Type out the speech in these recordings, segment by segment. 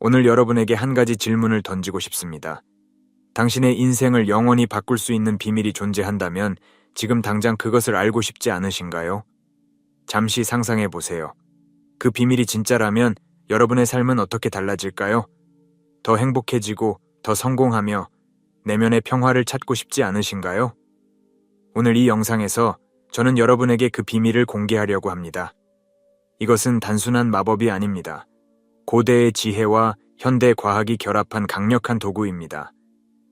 오늘 여러분에게 한 가지 질문을 던지고 싶습니다. 당신의 인생을 영원히 바꿀 수 있는 비밀이 존재한다면 지금 당장 그것을 알고 싶지 않으신가요? 잠시 상상해 보세요. 그 비밀이 진짜라면 여러분의 삶은 어떻게 달라질까요? 더 행복해지고 더 성공하며 내면의 평화를 찾고 싶지 않으신가요? 오늘 이 영상에서 저는 여러분에게 그 비밀을 공개하려고 합니다. 이것은 단순한 마법이 아닙니다. 고대의 지혜와 현대 과학이 결합한 강력한 도구입니다.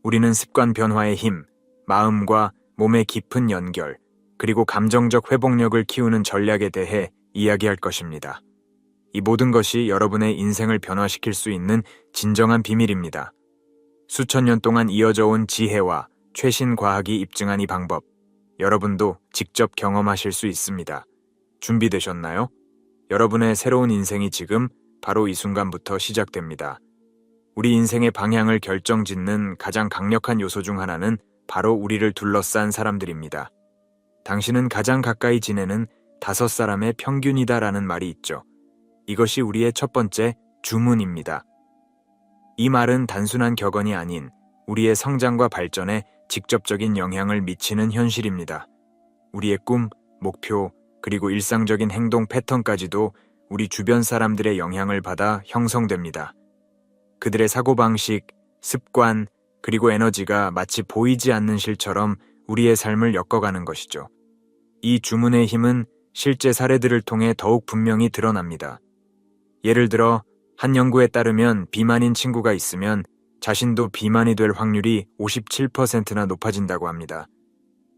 우리는 습관 변화의 힘, 마음과 몸의 깊은 연결, 그리고 감정적 회복력을 키우는 전략에 대해 이야기할 것입니다. 이 모든 것이 여러분의 인생을 변화시킬 수 있는 진정한 비밀입니다. 수천 년 동안 이어져 온 지혜와 최신 과학이 입증한 이 방법, 여러분도 직접 경험하실 수 있습니다. 준비되셨나요? 여러분의 새로운 인생이 지금 바로 이 순간부터 시작됩니다. 우리 인생의 방향을 결정짓는 가장 강력한 요소 중 하나는 바로 우리를 둘러싼 사람들입니다. 당신은 가장 가까이 지내는 5사람의 평균이다라는 말이 있죠. 이것이 우리의 첫 번째 주문입니다. 이 말은 단순한 격언이 아닌 우리의 성장과 발전에 직접적인 영향을 미치는 현실입니다. 우리의 꿈, 목표, 그리고 일상적인 행동 패턴까지도 우리 주변 사람들의 영향을 받아 형성됩니다. 그들의 사고방식, 습관, 그리고 에너지가 마치 보이지 않는 실처럼 우리의 삶을 엮어가는 것이죠. 이 주문의 힘은 실제 사례들을 통해 더욱 분명히 드러납니다. 예를 들어, 한 연구에 따르면 비만인 친구가 있으면 자신도 비만이 될 확률이 57%나 높아진다고 합니다.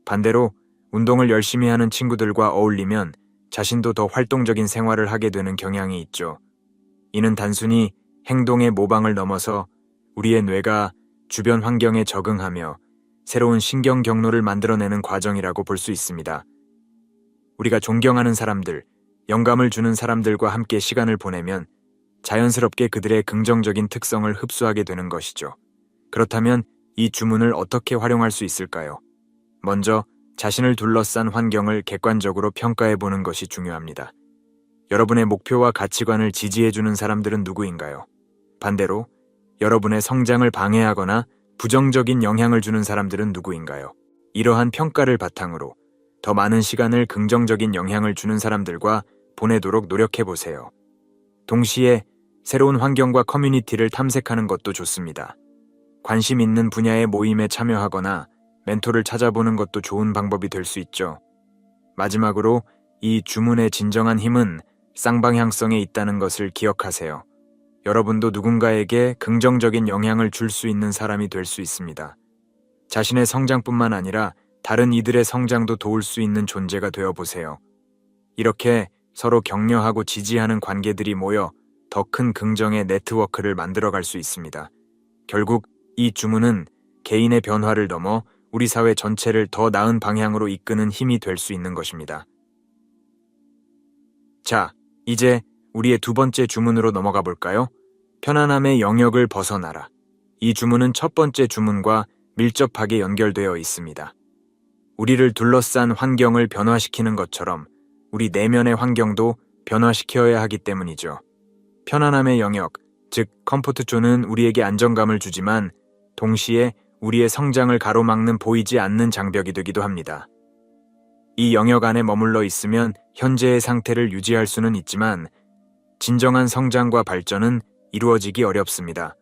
반대로 운동을 열심히 하는 친구들과 어울리면 자신도 더 활동적인 생활을 하게 되는 경향이 있죠. 이는 단순히 행동의 모방을 넘어서 우리의 뇌가 주변 환경에 적응하며 새로운 신경 경로를 만들어내는 과정이라고 볼 수 있습니다. 우리가 존경하는 사람들, 영감을 주는 사람들과 함께 시간을 보내면 자연스럽게 그들의 긍정적인 특성을 흡수하게 되는 것이죠. 그렇다면 이 주문을 어떻게 활용할 수 있을까요? 먼저 자신을 둘러싼 환경을 객관적으로 평가해 보는 것이 중요합니다. 여러분의 목표와 가치관을 지지해주는 사람들은 누구인가요? 반대로 여러분의 성장을 방해하거나 부정적인 영향을 주는 사람들은 누구인가요? 이러한 평가를 바탕으로 더 많은 시간을 긍정적인 영향을 주는 사람들과 보내도록 노력해 보세요. 동시에 새로운 환경과 커뮤니티를 탐색하는 것도 좋습니다. 관심 있는 분야의 모임에 참여하거나 멘토를 찾아보는 것도 좋은 방법이 될 수 있죠. 마지막으로 이 주문의 진정한 힘은 쌍방향성에 있다는 것을 기억하세요. 여러분도 누군가에게 긍정적인 영향을 줄 수 있는 사람이 될 수 있습니다. 자신의 성장뿐만 아니라 다른 이들의 성장도 도울 수 있는 존재가 되어보세요. 이렇게 서로 격려하고 지지하는 관계들이 모여 더 큰 긍정의 네트워크를 만들어갈 수 있습니다. 결국 이 주문은 개인의 변화를 넘어 우리 사회 전체를 더 나은 방향으로 이끄는 힘이 될 수 있는 것입니다. 자, 이제 우리의 두 번째 주문으로 넘어가 볼까요? 편안함의 영역을 벗어나라. 이 주문은 첫 번째 주문과 밀접하게 연결되어 있습니다. 우리를 둘러싼 환경을 변화시키는 것처럼 우리 내면의 환경도 변화시켜야 하기 때문이죠. 편안함의 영역, 즉 컴포트 존은 우리에게 안정감을 주지만 동시에 우리의 성장을 가로막는 보이지 않는 장벽이 되기도 합니다. 이 영역 안에 머물러 있으면 현재의 상태를 유지할 수는 있지만 진정한 성장과 발전은 이루어지기 어렵습니다.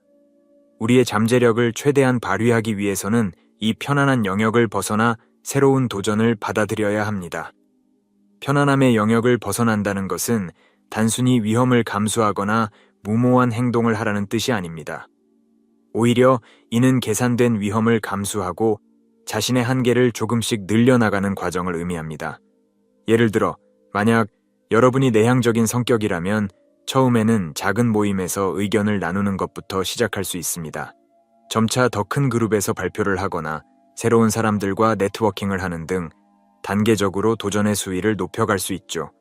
우리의 잠재력을 최대한 발휘하기 위해서는 이 편안한 영역을 벗어나 새로운 도전을 받아들여야 합니다. 편안함의 영역을 벗어난다는 것은 단순히 위험을 감수하거나 무모한 행동을 하라는 뜻이 아닙니다. 오히려 이는 계산된 위험을 감수하고 자신의 한계를 조금씩 늘려나가는 과정을 의미합니다. 예를 들어, 만약 여러분이 내향적인 성격이라면 처음에는 작은 모임에서 의견을 나누는 것부터 시작할 수 있습니다. 점차 더 큰 그룹에서 발표를 하거나 새로운 사람들과 네트워킹을 하는 등 단계적으로 도전의 수위를 높여갈 수 있죠.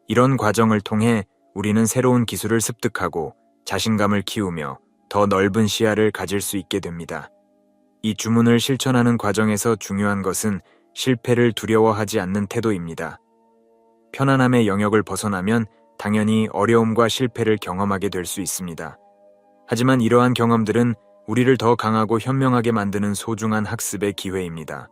이런 과정을 통해 우리는 새로운 기술을 습득하고 자신감을 키우며 더 넓은 시야를 가질 수 있게 됩니다. 이 주문을 실천하는 과정에서 중요한 것은 실패를 두려워하지 않는 태도입니다. 편안함의 영역을 벗어나면 당연히 어려움과 실패를 경험하게 될 수 있습니다. 하지만 이러한 경험들은 우리를 더 강하고 현명하게 만드는 소중한 학습의 기회입니다.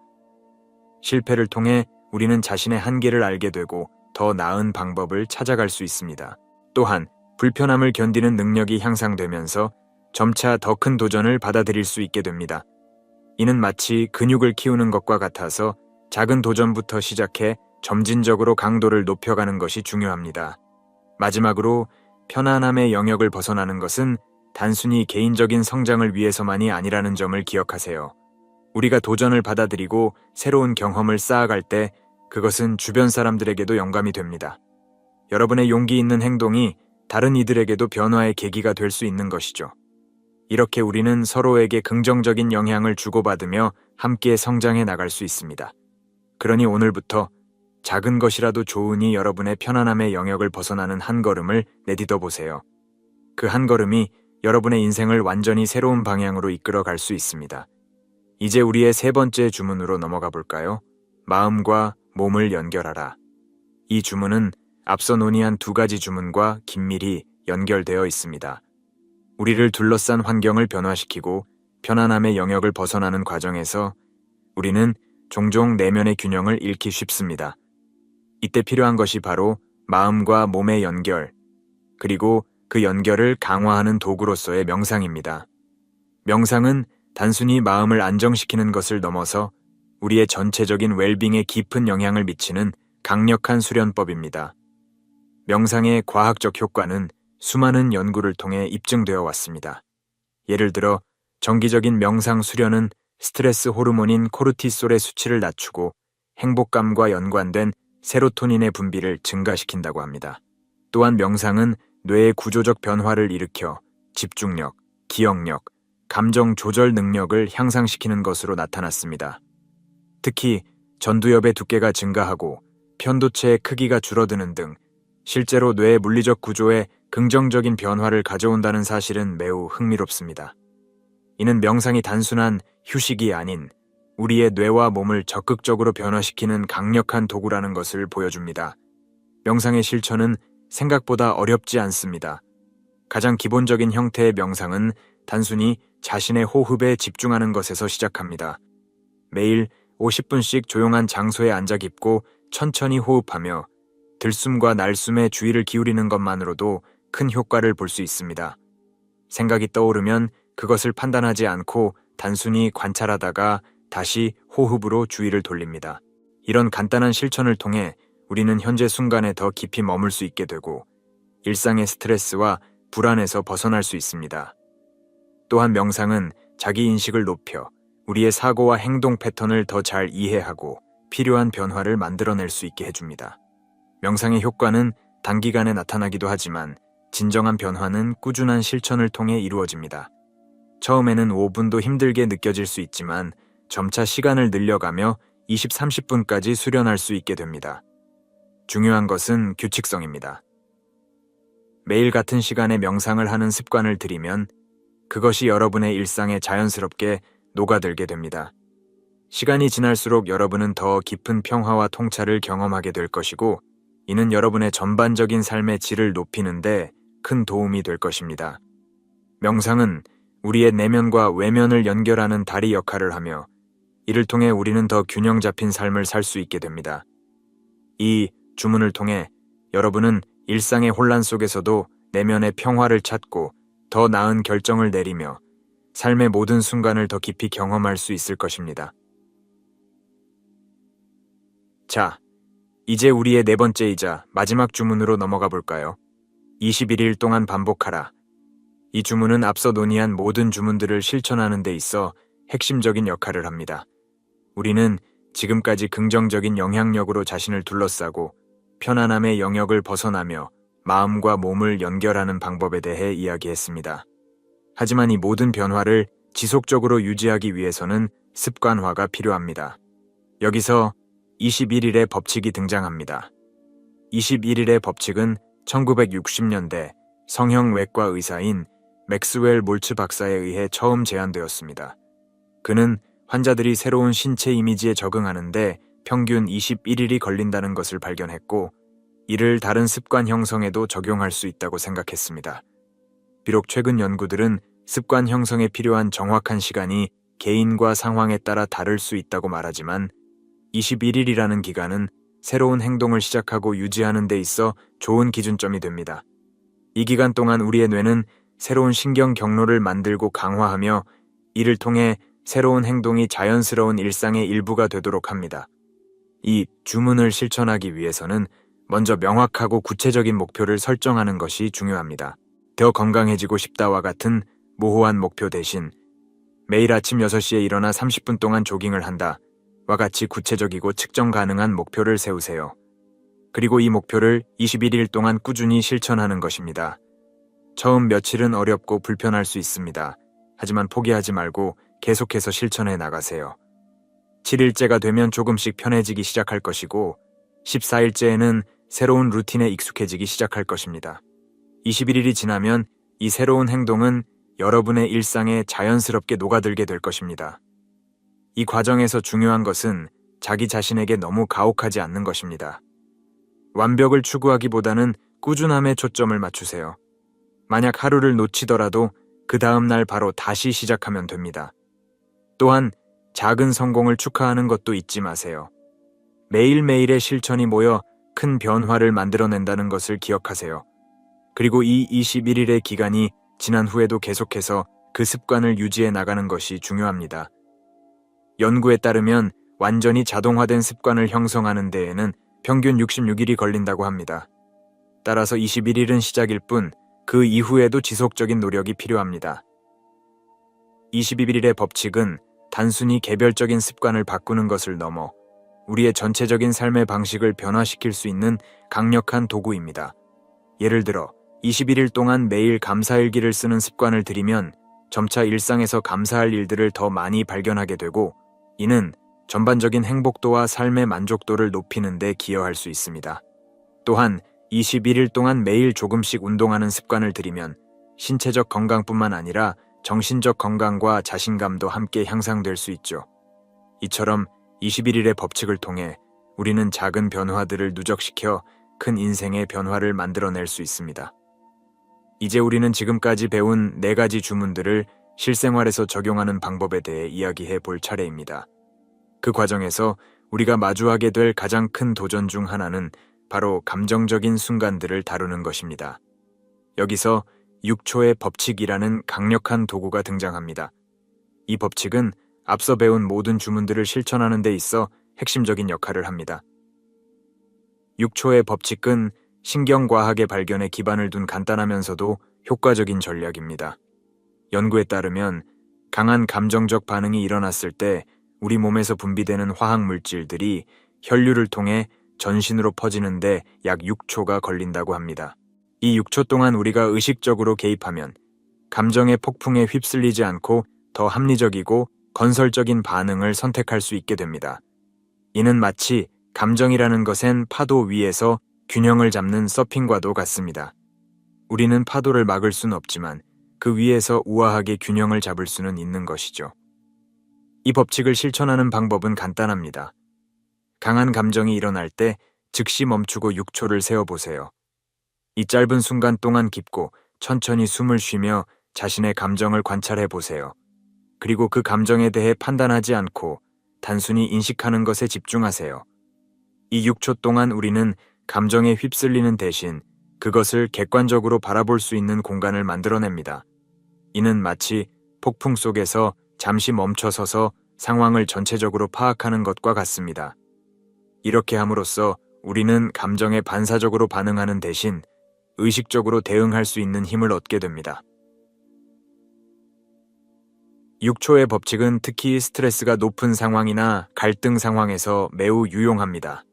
실패를 통해 우리는 자신의 한계를 알게 되고 더 나은 방법을 찾아갈 수 있습니다. 또한 불편함을 견디는 능력이 향상되면서 점차 더 큰 도전을 받아들일 수 있게 됩니다. 이는 마치 근육을 키우는 것과 같아서 작은 도전부터 시작해 점진적으로 강도를 높여가는 것이 중요합니다. 마지막으로 편안함의 영역을 벗어나는 것은 단순히 개인적인 성장을 위해서만이 아니라는 점을 기억하세요. 우리가 도전을 받아들이고 새로운 경험을 쌓아갈 때 그것은 주변 사람들에게도 영감이 됩니다. 여러분의 용기 있는 행동이 다른 이들에게도 변화의 계기가 될 수 있는 것이죠. 이렇게 우리는 서로에게 긍정적인 영향을 주고받으며 함께 성장해 나갈 수 있습니다. 그러니 오늘부터 작은 것이라도 좋으니 여러분의 편안함의 영역을 벗어나는 한 걸음을 내딛어 보세요. 그 한 걸음이 여러분의 인생을 완전히 새로운 방향으로 이끌어 갈 수 있습니다. 이제 우리의 세 번째 주문으로 넘어가 볼까요? 마음과 몸을 연결하라. 이 주문은 앞서 논의한 두 가지 주문과 긴밀히 연결되어 있습니다. 우리를 둘러싼 환경을 변화시키고 편안함의 영역을 벗어나는 과정에서 우리는 종종 내면의 균형을 잃기 쉽습니다. 이때 필요한 것이 바로 마음과 몸의 연결, 그리고 그 연결을 강화하는 도구로서의 명상입니다. 명상은 단순히 마음을 안정시키는 것을 넘어서 우리의 전체적인 웰빙에 깊은 영향을 미치는 강력한 수련법입니다. 명상의 과학적 효과는 수많은 연구를 통해 입증되어 왔습니다. 예를 들어 정기적인 명상 수련은 스트레스 호르몬인 코르티솔의 수치를 낮추고 행복감과 연관된 세로토닌의 분비를 증가시킨다고 합니다. 또한 명상은 뇌의 구조적 변화를 일으켜 집중력, 기억력, 감정 조절 능력을 향상시키는 것으로 나타났습니다. 특히 전두엽의 두께가 증가하고 편도체의 크기가 줄어드는 등 실제로 뇌의 물리적 구조에 긍정적인 변화를 가져온다는 사실은 매우 흥미롭습니다. 이는 명상이 단순한 휴식이 아닌 우리의 뇌와 몸을 적극적으로 변화시키는 강력한 도구라는 것을 보여줍니다. 명상의 실천은 생각보다 어렵지 않습니다. 가장 기본적인 형태의 명상은 단순히 자신의 호흡에 집중하는 것에서 시작합니다. 매일 50분씩 조용한 장소에 앉아 깊고 천천히 호흡하며 들숨과 날숨에 주의를 기울이는 것만으로도 큰 효과를 볼 수 있습니다. 생각이 떠오르면 그것을 판단하지 않고 단순히 관찰하다가 다시 호흡으로 주의를 돌립니다. 이런 간단한 실천을 통해 우리는 현재 순간에 더 깊이 머물 수 있게 되고 일상의 스트레스와 불안에서 벗어날 수 있습니다. 또한 명상은 자기인식을 높여 우리의 사고와 행동 패턴을 더 잘 이해하고 필요한 변화를 만들어낼 수 있게 해줍니다. 명상의 효과는 단기간에 나타나기도 하지만 진정한 변화는 꾸준한 실천을 통해 이루어집니다. 처음에는 5분도 힘들게 느껴질 수 있지만 점차 시간을 늘려가며 20, 30분까지 수련할 수 있게 됩니다. 중요한 것은 규칙성입니다. 매일 같은 시간에 명상을 하는 습관을 들이면 그것이 여러분의 일상에 자연스럽게 녹아들게 됩니다. 시간이 지날수록 여러분은 더 깊은 평화와 통찰을 경험하게 될 것이고 이는 여러분의 전반적인 삶의 질을 높이는데 큰 도움이 될 것입니다. 명상은 우리의 내면과 외면을 연결하는 다리 역할을 하며 이를 통해 우리는 더 균형 잡힌 삶을 살 수 있게 됩니다. 이 주문을 통해 여러분은 일상의 혼란 속에서도 내면의 평화를 찾고 더 나은 결정을 내리며 삶의 모든 순간을 더 깊이 경험할 수 있을 것입니다. 자, 이제 우리의 네 번째이자 마지막 주문으로 넘어가 볼까요? 21일 동안 반복하라. 이 주문은 앞서 논의한 모든 주문들을 실천하는 데 있어 핵심적인 역할을 합니다. 우리는 지금까지 긍정적인 영향력으로 자신을 둘러싸고 편안함의 영역을 벗어나며 마음과 몸을 연결하는 방법에 대해 이야기했습니다. 하지만 이 모든 변화를 지속적으로 유지하기 위해서는 습관화가 필요합니다. 여기서 21일의 법칙이 등장합니다. 21일의 법칙은 1960년대 성형외과 의사인 맥스웰 몰츠 박사에 의해 처음 제안되었습니다. 그는 환자들이 새로운 신체 이미지에 적응하는데 평균 21일이 걸린다는 것을 발견했고 이를 다른 습관 형성에도 적용할 수 있다고 생각했습니다. 비록 최근 연구들은 습관 형성에 필요한 정확한 시간이 개인과 상황에 따라 다를 수 있다고 말하지만 21일이라는 기간은 새로운 행동을 시작하고 유지하는 데 있어 좋은 기준점이 됩니다. 이 기간 동안 우리의 뇌는 새로운 신경 경로를 만들고 강화하며 이를 통해 새로운 행동이 자연스러운 일상의 일부가 되도록 합니다. 이 주문을 실천하기 위해서는 먼저 명확하고 구체적인 목표를 설정하는 것이 중요합니다. 더 건강해지고 싶다와 같은 모호한 목표 대신 매일 아침 6시에 일어나 30분 동안 조깅을 한다 와 같이 구체적이고 측정 가능한 목표를 세우세요. 그리고 이 목표를 21일 동안 꾸준히 실천하는 것입니다. 처음 며칠은 어렵고 불편할 수 있습니다. 하지만 포기하지 말고 계속해서 실천해 나가세요. 7일째가 되면 조금씩 편해지기 시작할 것이고 14일째에는 새로운 루틴에 익숙해지기 시작할 것입니다. 21일이 지나면 이 새로운 행동은 여러분의 일상에 자연스럽게 녹아들게 될 것입니다. 이 과정에서 중요한 것은 자기 자신에게 너무 가혹하지 않는 것입니다. 완벽을 추구하기보다는 꾸준함에 초점을 맞추세요. 만약 하루를 놓치더라도 그 다음 날 바로 다시 시작하면 됩니다. 또한 작은 성공을 축하하는 것도 잊지 마세요. 매일매일의 실천이 모여 큰 변화를 만들어낸다는 것을 기억하세요. 그리고 이 21일의 기간이 지난 후에도 계속해서 그 습관을 유지해 나가는 것이 중요합니다. 연구에 따르면 완전히 자동화된 습관을 형성하는 데에는 평균 66일이 걸린다고 합니다. 따라서 21일은 시작일 뿐 그 이후에도 지속적인 노력이 필요합니다. 21일의 법칙은 단순히 개별적인 습관을 바꾸는 것을 넘어 우리의 전체적인 삶의 방식을 변화시킬 수 있는 강력한 도구입니다. 예를 들어 21일 동안 매일 감사일기를 쓰는 습관을 들이면 점차 일상에서 감사할 일들을 더 많이 발견하게 되고 이는 전반적인 행복도와 삶의 만족도를 높이는 데 기여할 수 있습니다. 또한 21일 동안 매일 조금씩 운동하는 습관을 들이면 신체적 건강뿐만 아니라 정신적 건강과 자신감도 함께 향상될 수 있죠. 이처럼 21일의 법칙을 통해 우리는 작은 변화들을 누적시켜 큰 인생의 변화를 만들어낼 수 있습니다. 이제 우리는 지금까지 배운 4가지 주문들을 실생활에서 적용하는 방법에 대해 이야기해 볼 차례입니다. 그 과정에서 우리가 마주하게 될 가장 큰 도전 중 하나는 바로 감정적인 순간들을 다루는 것입니다. 여기서 6초의 법칙이라는 강력한 도구가 등장합니다. 이 법칙은 앞서 배운 모든 주문들을 실천하는 데 있어 핵심적인 역할을 합니다. 6초의 법칙은 신경과학의 발견에 기반을 둔 간단하면서도 효과적인 전략입니다. 연구에 따르면 강한 감정적 반응이 일어났을 때 우리 몸에서 분비되는 화학 물질들이 혈류를 통해 전신으로 퍼지는데 약 6초가 걸린다고 합니다. 이 6초 동안 우리가 의식적으로 개입하면 감정의 폭풍에 휩쓸리지 않고 더 합리적이고 건설적인 반응을 선택할 수 있게 됩니다. 이는 마치 감정이라는 것엔 파도 위에서 균형을 잡는 서핑과도 같습니다. 우리는 파도를 막을 수는 없지만 그 위에서 우아하게 균형을 잡을 수는 있는 것이죠. 이 법칙을 실천하는 방법은 간단합니다. 강한 감정이 일어날 때 즉시 멈추고 6초를 세어보세요. 이 짧은 순간 동안 깊고 천천히 숨을 쉬며 자신의 감정을 관찰해 보세요. 그리고 그 감정에 대해 판단하지 않고 단순히 인식하는 것에 집중하세요. 이 6초 동안 우리는 감정에 휩쓸리는 대신 그것을 객관적으로 바라볼 수 있는 공간을 만들어냅니다. 이는 마치 폭풍 속에서 잠시 멈춰서서 상황을 전체적으로 파악하는 것과 같습니다. 이렇게 함으로써 우리는 감정에 반사적으로 반응하는 대신 의식적으로 대응할 수 있는 힘을 얻게 됩니다. 6초의 법칙은 특히 스트레스가 높은 상황이나 갈등 상황에서 매우 유용합니다.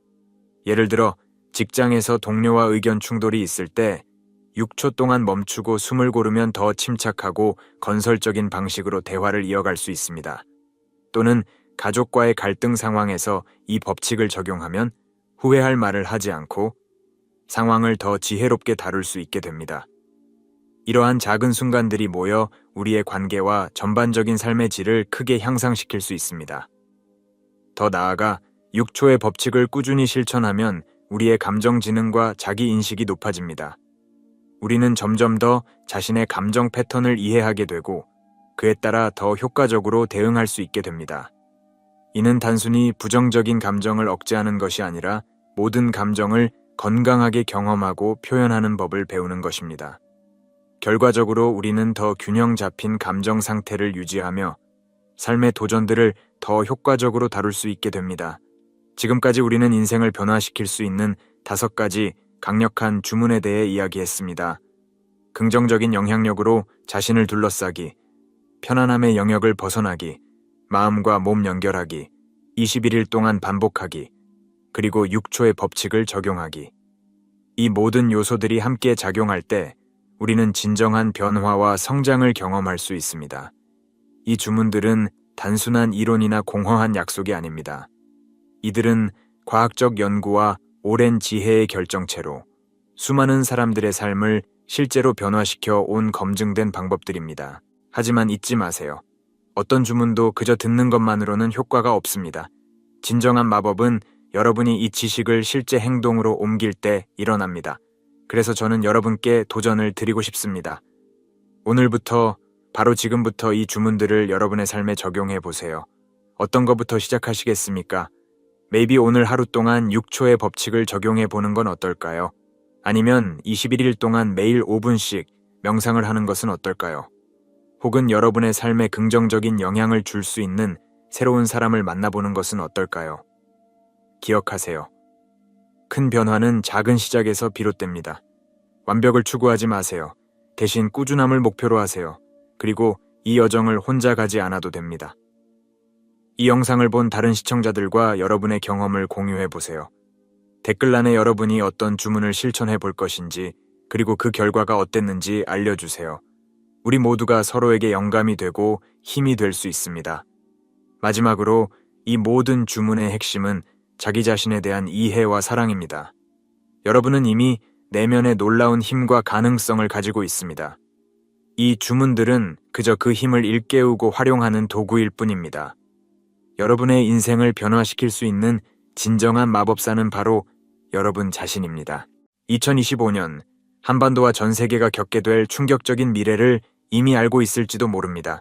예를 들어 직장에서 동료와 의견 충돌이 있을 때 6초 동안 멈추고 숨을 고르면 더 침착하고 건설적인 방식으로 대화를 이어갈 수 있습니다. 또는 가족과의 갈등 상황에서 이 법칙을 적용하면 후회할 말을 하지 않고 상황을 더 지혜롭게 다룰 수 있게 됩니다. 이러한 작은 순간들이 모여 우리의 관계와 전반적인 삶의 질을 크게 향상시킬 수 있습니다. 더 나아가 6초의 법칙을 꾸준히 실천하면 우리의 감정 지능과 자기 인식이 높아집니다. 우리는 점점 더 자신의 감정 패턴을 이해하게 되고 그에 따라 더 효과적으로 대응할 수 있게 됩니다. 이는 단순히 부정적인 감정을 억제하는 것이 아니라 모든 감정을 건강하게 경험하고 표현하는 법을 배우는 것입니다. 결과적으로 우리는 더 균형 잡힌 감정 상태를 유지하며 삶의 도전들을 더 효과적으로 다룰 수 있게 됩니다. 지금까지 우리는 인생을 변화시킬 수 있는 5가지 강력한 주문에 대해 이야기했습니다. 긍정적인 영향력으로 자신을 둘러싸기, 편안함의 영역을 벗어나기, 마음과 몸 연결하기, 21일 동안 반복하기, 그리고 6초의 법칙을 적용하기. 이 모든 요소들이 함께 작용할 때 우리는 진정한 변화와 성장을 경험할 수 있습니다. 이 주문들은 단순한 이론이나 공허한 약속이 아닙니다. 이들은 과학적 연구와 오랜 지혜의 결정체로 수많은 사람들의 삶을 실제로 변화시켜 온 검증된 방법들입니다. 하지만 잊지 마세요. 어떤 주문도 그저 듣는 것만으로는 효과가 없습니다. 진정한 마법은 여러분이 이 지식을 실제 행동으로 옮길 때 일어납니다. 그래서 저는 여러분께 도전을 드리고 싶습니다. 오늘부터, 바로 지금부터 이 주문들을 여러분의 삶에 적용해 보세요. 어떤 것부터 시작하시겠습니까? maybe 오늘 하루 동안 6초의 법칙을 적용해 보는 건 어떨까요? 아니면 21일 동안 매일 5분씩 명상을 하는 것은 어떨까요? 혹은 여러분의 삶에 긍정적인 영향을 줄 수 있는 새로운 사람을 만나보는 것은 어떨까요? 기억하세요. 큰 변화는 작은 시작에서 비롯됩니다. 완벽을 추구하지 마세요. 대신 꾸준함을 목표로 하세요. 그리고 이 여정을 혼자 가지 않아도 됩니다. 이 영상을 본 다른 시청자들과 여러분의 경험을 공유해 보세요. 댓글란에 여러분이 어떤 주문을 실천해 볼 것인지, 그리고 그 결과가 어땠는지 알려주세요. 우리 모두가 서로에게 영감이 되고 힘이 될 수 있습니다. 마지막으로 이 모든 주문의 핵심은 자기 자신에 대한 이해와 사랑입니다. 여러분은 이미 내면의 놀라운 힘과 가능성을 가지고 있습니다. 이 주문들은 그저 그 힘을 일깨우고 활용하는 도구일 뿐입니다. 여러분의 인생을 변화시킬 수 있는 진정한 마법사는 바로 여러분 자신입니다. 2025년, 한반도와 전 세계가 겪게 될 충격적인 미래를 이미 알고 있을지도 모릅니다.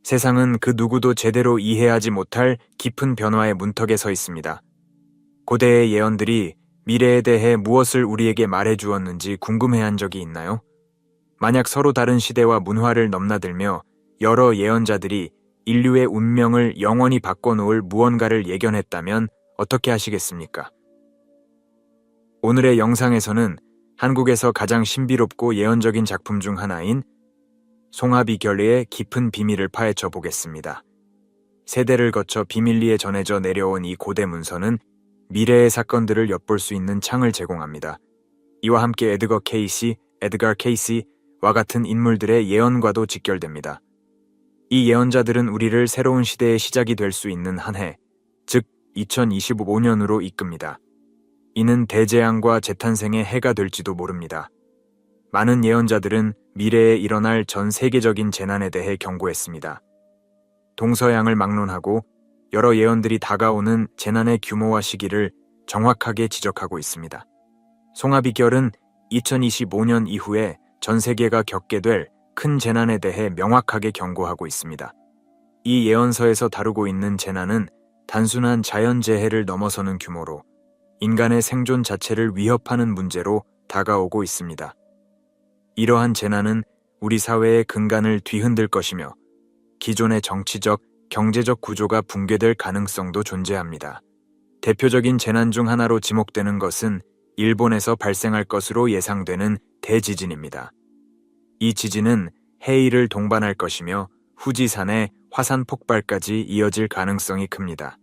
세상은 그 누구도 제대로 이해하지 못할 깊은 변화의 문턱에 서 있습니다. 고대의 예언들이 미래에 대해 무엇을 우리에게 말해 주었는지 궁금해한 적이 있나요? 만약 서로 다른 시대와 문화를 넘나들며 여러 예언자들이 인류의 운명을 영원히 바꿔놓을 무언가를 예견했다면 어떻게 하시겠습니까? 오늘의 영상에서는 한국에서 가장 신비롭고 예언적인 작품 중 하나인 송하비결의 깊은 비밀을 파헤쳐 보겠습니다. 세대를 거쳐 비밀리에 전해져 내려온 이 고대 문서는 미래의 사건들을 엿볼 수 있는 창을 제공합니다. 이와 함께 에드가 케이시와 같은 인물들의 예언과도 직결됩니다. 이 예언자들은 우리를 새로운 시대의 시작이 될 수 있는 한 해, 즉 2025년으로 이끕니다. 이는 대재앙과 재탄생의 해가 될지도 모릅니다. 많은 예언자들은 미래에 일어날 전 세계적인 재난에 대해 경고했습니다. 동서양을 막론하고 여러 예언들이 다가오는 재난의 규모와 시기를 정확하게 지적하고 있습니다. 송하비결은 2025년 이후에 전 세계가 겪게 될 큰 재난에 대해 명확하게 경고하고 있습니다. 이 예언서에서 다루고 있는 재난은 단순한 자연재해를 넘어서는 규모로 인간의 생존 자체를 위협하는 문제로 다가오고 있습니다. 이러한 재난은 우리 사회의 근간을 뒤흔들 것이며 기존의 정치적, 경제적 구조가 붕괴될 가능성도 존재합니다. 대표적인 재난 중 하나로 지목되는 것은 일본에서 발생할 것으로 예상되는 대지진입니다. 이 지진은 해일을 동반할 것이며 후지산의 화산 폭발까지 이어질 가능성이 큽니다.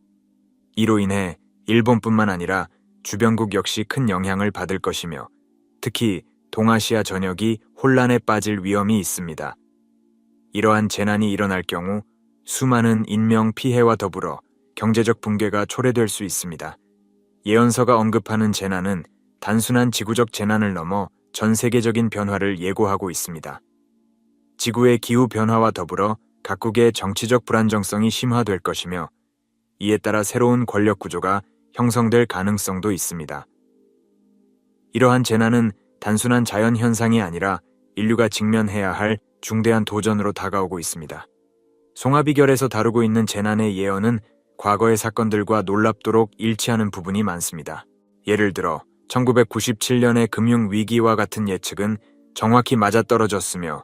이로 인해 일본뿐만 아니라 주변국 역시 큰 영향을 받을 것이며 특히 동아시아 전역이 혼란에 빠질 위험이 있습니다. 이러한 재난이 일어날 경우 수많은 인명 피해와 더불어 경제적 붕괴가 초래될 수 있습니다. 예언서가 언급하는 재난은 단순한 지구적 재난을 넘어 전 세계적인 변화를 예고하고 있습니다. 지구의 기후 변화와 더불어 각국의 정치적 불안정성이 심화될 것이며 이에 따라 새로운 권력 구조가 형성될 가능성도 있습니다. 이러한 재난은 단순한 자연 현상이 아니라 인류가 직면해야 할 중대한 도전으로 다가오고 있습니다. 송하비결에서 다루고 있는 재난의 예언은 과거의 사건들과 놀랍도록 일치하는 부분이 많습니다. 예를 들어 1997년의 금융위기와 같은 예측은 정확히 맞아떨어졌으며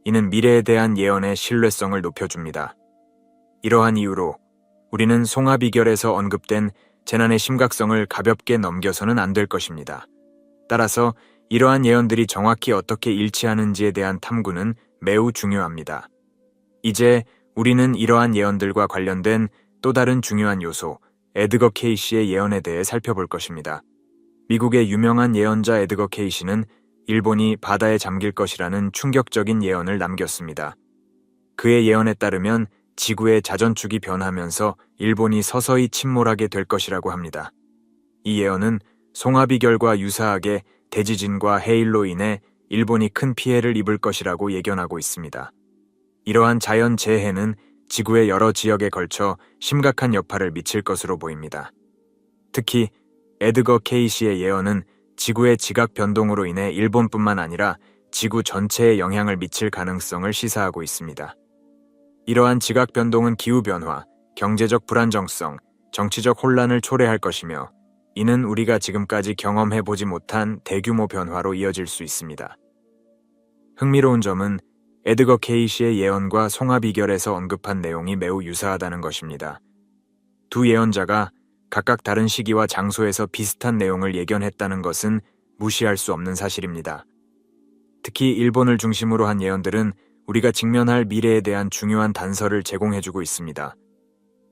이는 미래에 대한 예언의 신뢰성을 높여줍니다. 이러한 이유로 우리는 송하비결에서 언급된 재난의 심각성을 가볍게 넘겨서는 안 될 것입니다. 따라서 이러한 예언들이 정확히 어떻게 일치하는지에 대한 탐구는 매우 중요합니다. 이제 우리는 이러한 예언들과 관련된 또 다른 중요한 요소, 에드거 케이시의 예언에 대해 살펴볼 것입니다. 미국의 유명한 예언자 에드거 케이시는 일본이 바다에 잠길 것이라는 충격적인 예언을 남겼습니다. 그의 예언에 따르면 지구의 자전축이 변하면서 일본이 서서히 침몰하게 될 것이라고 합니다. 이 예언은 송하비결과 유사하게 대지진과 해일로 인해 일본이 큰 피해를 입을 것이라고 예견하고 있습니다. 이러한 자연 재해는 지구의 여러 지역에 걸쳐 심각한 여파를 미칠 것으로 보입니다. 특히 에드거 케이시의 예언은 지구의 지각 변동으로 인해 일본뿐만 아니라 지구 전체에 영향을 미칠 가능성을 시사하고 있습니다. 이러한 지각 변동은 기후변화, 경제적 불안정성, 정치적 혼란을 초래할 것이며 이는 우리가 지금까지 경험해보지 못한 대규모 변화로 이어질 수 있습니다. 흥미로운 점은 에드거 케이시의 예언과 송하비결에서 언급한 내용이 매우 유사하다는 것입니다. 두 예언자가 각각 다른 시기와 장소에서 비슷한 내용을 예견했다는 것은 무시할 수 없는 사실입니다. 특히 일본을 중심으로 한 예언들은 우리가 직면할 미래에 대한 중요한 단서를 제공해주고 있습니다.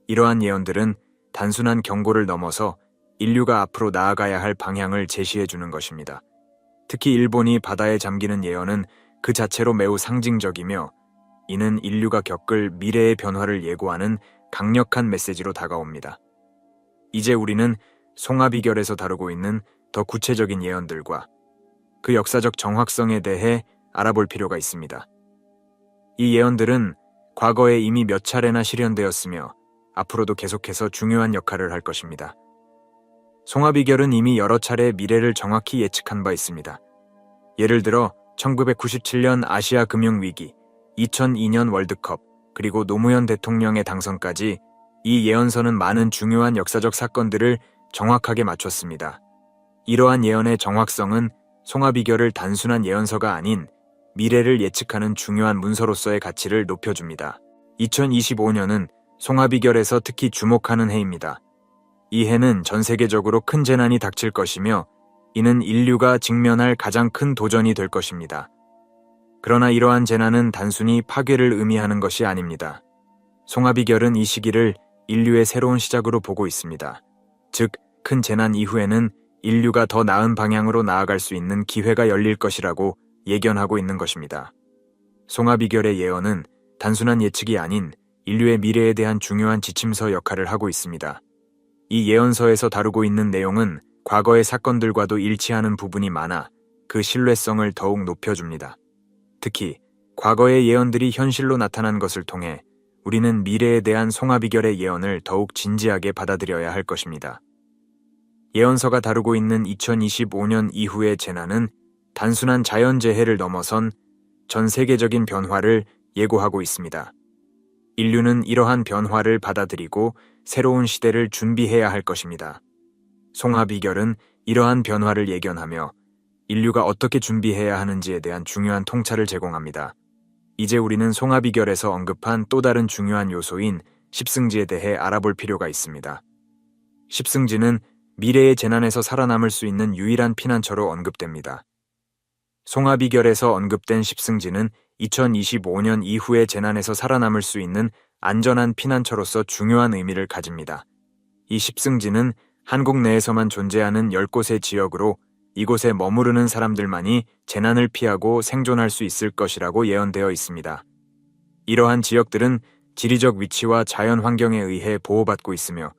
이러한 예언들은 단순한 경고를 넘어서 인류가 앞으로 나아가야 할 방향을 제시해주는 것입니다. 특히 일본이 바다에 잠기는 예언은 그 자체로 매우 상징적이며 이는 인류가 겪을 미래의 변화를 예고하는 강력한 메시지로 다가옵니다. 이제 우리는 송하비결에서 다루고 있는 더 구체적인 예언들과 그 역사적 정확성에 대해 알아볼 필요가 있습니다. 이 예언들은 과거에 이미 몇 차례나 실현되었으며 앞으로도 계속해서 중요한 역할을 할 것입니다. 송하비결은 이미 여러 차례 미래를 정확히 예측한 바 있습니다. 예를 들어 1997년 아시아 금융위기, 2002년 월드컵, 그리고 노무현 대통령의 당선까지 이 예언서는 많은 중요한 역사적 사건들을 정확하게 맞췄습니다. 이러한 예언의 정확성은 송하비결을 단순한 예언서가 아닌 미래를 예측하는 중요한 문서로서의 가치를 높여줍니다. 2025년은 송하비결에서 특히 주목하는 해입니다. 이 해는 전 세계적으로 큰 재난이 닥칠 것이며 이는 인류가 직면할 가장 큰 도전이 될 것입니다. 그러나 이러한 재난은 단순히 파괴를 의미하는 것이 아닙니다. 송하비결은 이 시기를 인류의 새로운 시작으로 보고 있습니다. 즉, 큰 재난 이후에는 인류가 더 나은 방향으로 나아갈 수 있는 기회가 열릴 것이라고 예견하고 있는 것입니다. 송하비결의 예언은 단순한 예측이 아닌 인류의 미래에 대한 중요한 지침서 역할을 하고 있습니다. 이 예언서에서 다루고 있는 내용은 과거의 사건들과도 일치하는 부분이 많아 그 신뢰성을 더욱 높여줍니다. 특히 과거의 예언들이 현실로 나타난 것을 통해 우리는 미래에 대한 송하비결의 예언을 더욱 진지하게 받아들여야 할 것입니다. 예언서가 다루고 있는 2025년 이후의 재난은 단순한 자연재해를 넘어선 전 세계적인 변화를 예고하고 있습니다. 인류는 이러한 변화를 받아들이고 새로운 시대를 준비해야 할 것입니다. 송하비결은 이러한 변화를 예견하며 인류가 어떻게 준비해야 하는지에 대한 중요한 통찰을 제공합니다. 이제 우리는 송하비결에서 언급한 또 다른 중요한 요소인 십승지에 대해 알아볼 필요가 있습니다. 십승지는 미래의 재난에서 살아남을 수 있는 유일한 피난처로 언급됩니다. 송하비결에서 언급된 십승지는 2025년 이후의 재난에서 살아남을 수 있는 안전한 피난처로서 중요한 의미를 가집니다. 이 십승지는 한국 내에서만 존재하는 10곳의 지역으로 이곳에 머무르는 사람들만이 재난을 피하고 생존할 수 있을 것이라고 예언되어 있습니다. 이러한 지역들은 지리적 위치와 자연 환경에 의해 보호받고 있으며